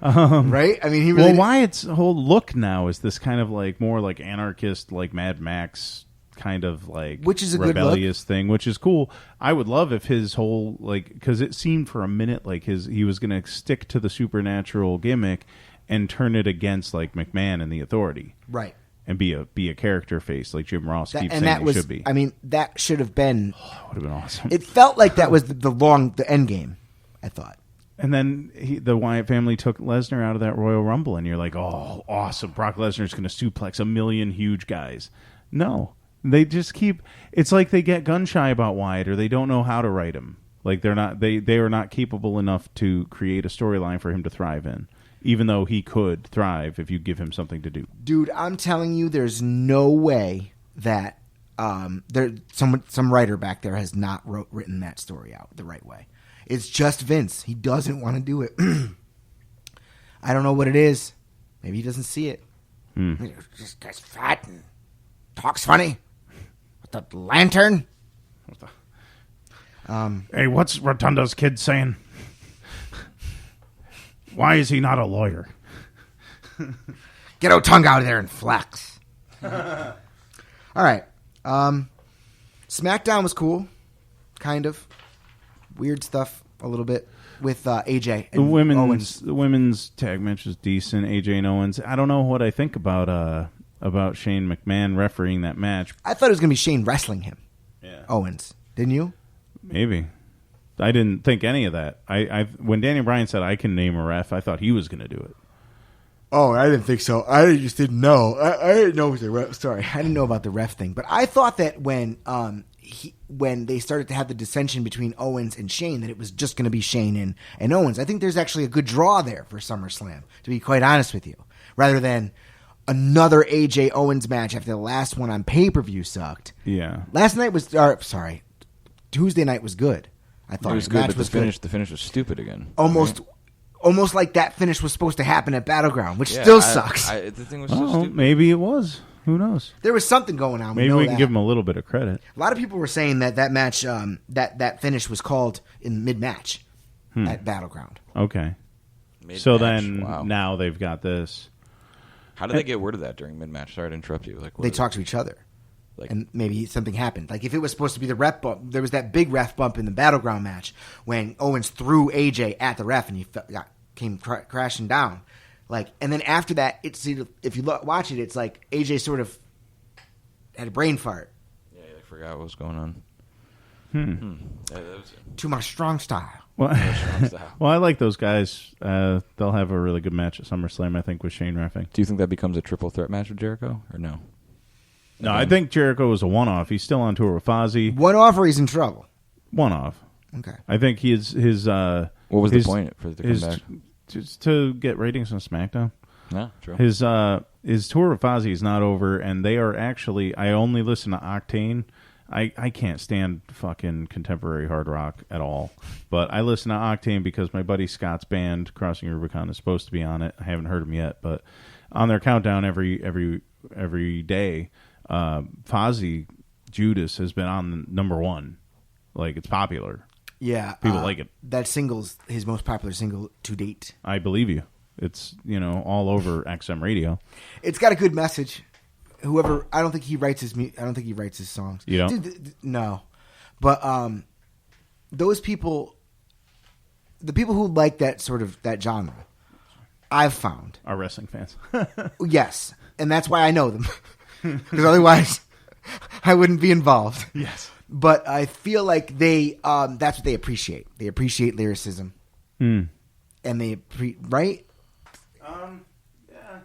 Right? I mean, he really... Well, Wyatt's whole look now is this kind of like more like anarchist, like Mad Max kind of like which is a rebellious good thing, which is cool. I would love if his whole like, because it seemed for a minute like he was going to stick to the supernatural gimmick and turn it against like McMahon and the Authority, right? And be a character face like Jim Ross keeps saying that he should be. I mean, that should have been. That would have been awesome. It felt like that was the end game. I thought. And then the Wyatt family took Lesnar out of that Royal Rumble, and you're like, oh, awesome! Brock Lesnar's going to suplex a million huge guys. No. They just keep. It's like they get gun shy about Wyatt, or they don't know how to write him. Like they're not. They are not capable enough to create a storyline for him to thrive in, even though he could thrive if you give him something to do. Dude, I'm telling you, there's no way that some writer back there has not written that story out the right way. It's just Vince. He doesn't want to do it. I don't know what it is. Maybe he doesn't see it. This guy's fat and talks funny. With the lantern. Hey, what's Rotunda's kid saying? Why is he not a lawyer? Get Otunga out of there and flex. All right. SmackDown was cool. Kind of. Weird stuff a little bit with AJ and Owens. The women's tag match was decent. AJ and Owens. I don't know what I think about Shane McMahon refereeing that match. I thought it was going to be Shane wrestling him. Yeah. Owens. Didn't you? Maybe. I didn't think any of that. When Daniel Bryan said I can name a ref, I thought he was going to do it. Oh, I didn't think so. I just didn't know. I didn't know it was the ref. Sorry, I didn't know about the ref thing. But I thought that when they started to have the dissension between Owens and Shane, that it was just going to be Shane and Owens. I think there's actually a good draw there for SummerSlam, to be quite honest with you, rather than another AJ Owens match after the last one on pay-per-view sucked. Yeah. Tuesday night was good. I thought it was good, but the finish was stupid again. Almost like that finish was supposed to happen at Battleground, which still sucks. The thing was so stupid. Maybe it was. Who knows? There was something going on. Maybe we can give him a little bit of credit. A lot of people were saying that match, that finish was called in mid-match at Battleground. Okay. Mid-match? So then Wow. Now they've got this. How did they get word of that during mid-match? Sorry to interrupt you. They talked to each other. And maybe something happened. Like if it was supposed to be the ref bump, there was that big ref bump in the Battleground match when Owens threw AJ at the ref and he came crashing down. And then after that, if you watch it, it's like AJ sort of had a brain fart. Yeah, I forgot what was going on. That was too much strong style. Well, I like those guys. They'll have a really good match at SummerSlam, I think, with Shane reffing. Do you think that becomes a triple threat match with Jericho, or no? No, I think Jericho was a one-off. He's still on tour with Fozzy. One-off or he's in trouble? One-off. Okay. I think his what was the point for the comeback? Just to get ratings on SmackDown. Yeah, true. His tour with Fozzy is not over, and they are actually. I only listen to Octane. I can't stand fucking contemporary hard rock at all, but I listen to Octane because my buddy Scott's band Crossing Rubicon is supposed to be on it. I haven't heard him yet, but on their countdown every day, Fozzy Judas has been on number one. Like, it's popular. Yeah, people like it. That single's his most popular single to date. I believe you. It's all over XM radio. It's got a good message. Whoever, I don't think he writes his songs. You don't? No, but those people, the people who like that genre, I've found are wrestling fans. Yes, and that's why I know them, because otherwise I wouldn't be involved. Yes. But I feel like they that's what they appreciate. They appreciate lyricism. And they right? Yeah.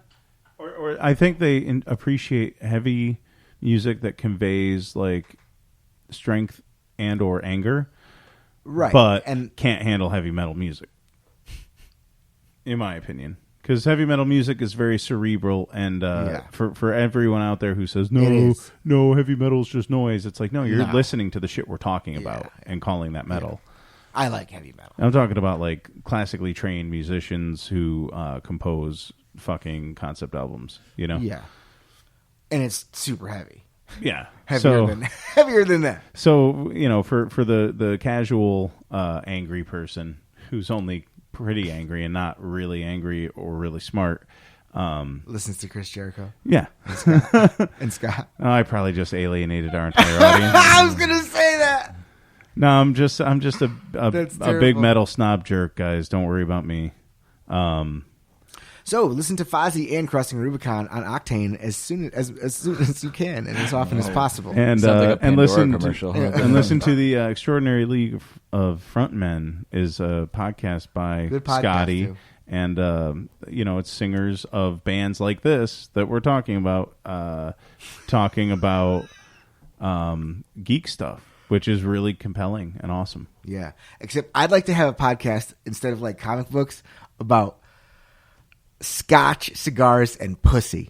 Or I think they appreciate heavy music that conveys like strength and or anger. Right. But can't handle heavy metal music. In my opinion. Because heavy metal music is very cerebral, and for everyone out there who says, no, heavy metal is just noise, it's like, no, you're listening to the shit we're talking about and calling that metal. I like heavy metal. I'm talking about like classically trained musicians who compose fucking concept albums, Yeah. And it's super heavy. Yeah. Heavier than that. So, for the casual angry person who's only pretty angry and not really angry or really smart. Listens to Chris Jericho. Yeah. And Scott. Oh, I probably just alienated our entire audience. I was going to say that. No, I'm just a big metal snob jerk, guys. Don't worry about me. So listen to Fozzy and Crossing Rubicon on Octane as soon as you can and as often as possible. And like listen commercial. Listen to the Extraordinary League of Frontmen is a podcast by Scotty, too. and it's singers of bands like this that we're talking about geek stuff, which is really compelling and awesome. Yeah, except I'd like to have a podcast instead of like comic books about scotch, cigars, and pussy.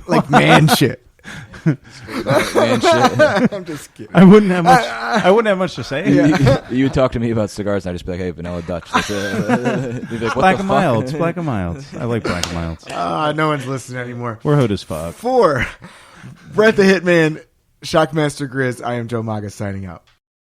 Like man shit. Man, shit. I'm just kidding. I wouldn't have much. I wouldn't have much to say. You would talk to me about cigars, and I'd just be like, "Hey, vanilla Dutch." That's You'd be like, what Black the and fuck? milds. Black and milds. I like black and milds. No one's listening anymore. We're hood as fuck. For Brett the Hitman, Shockmaster Grizz, I am Joe Maga signing out.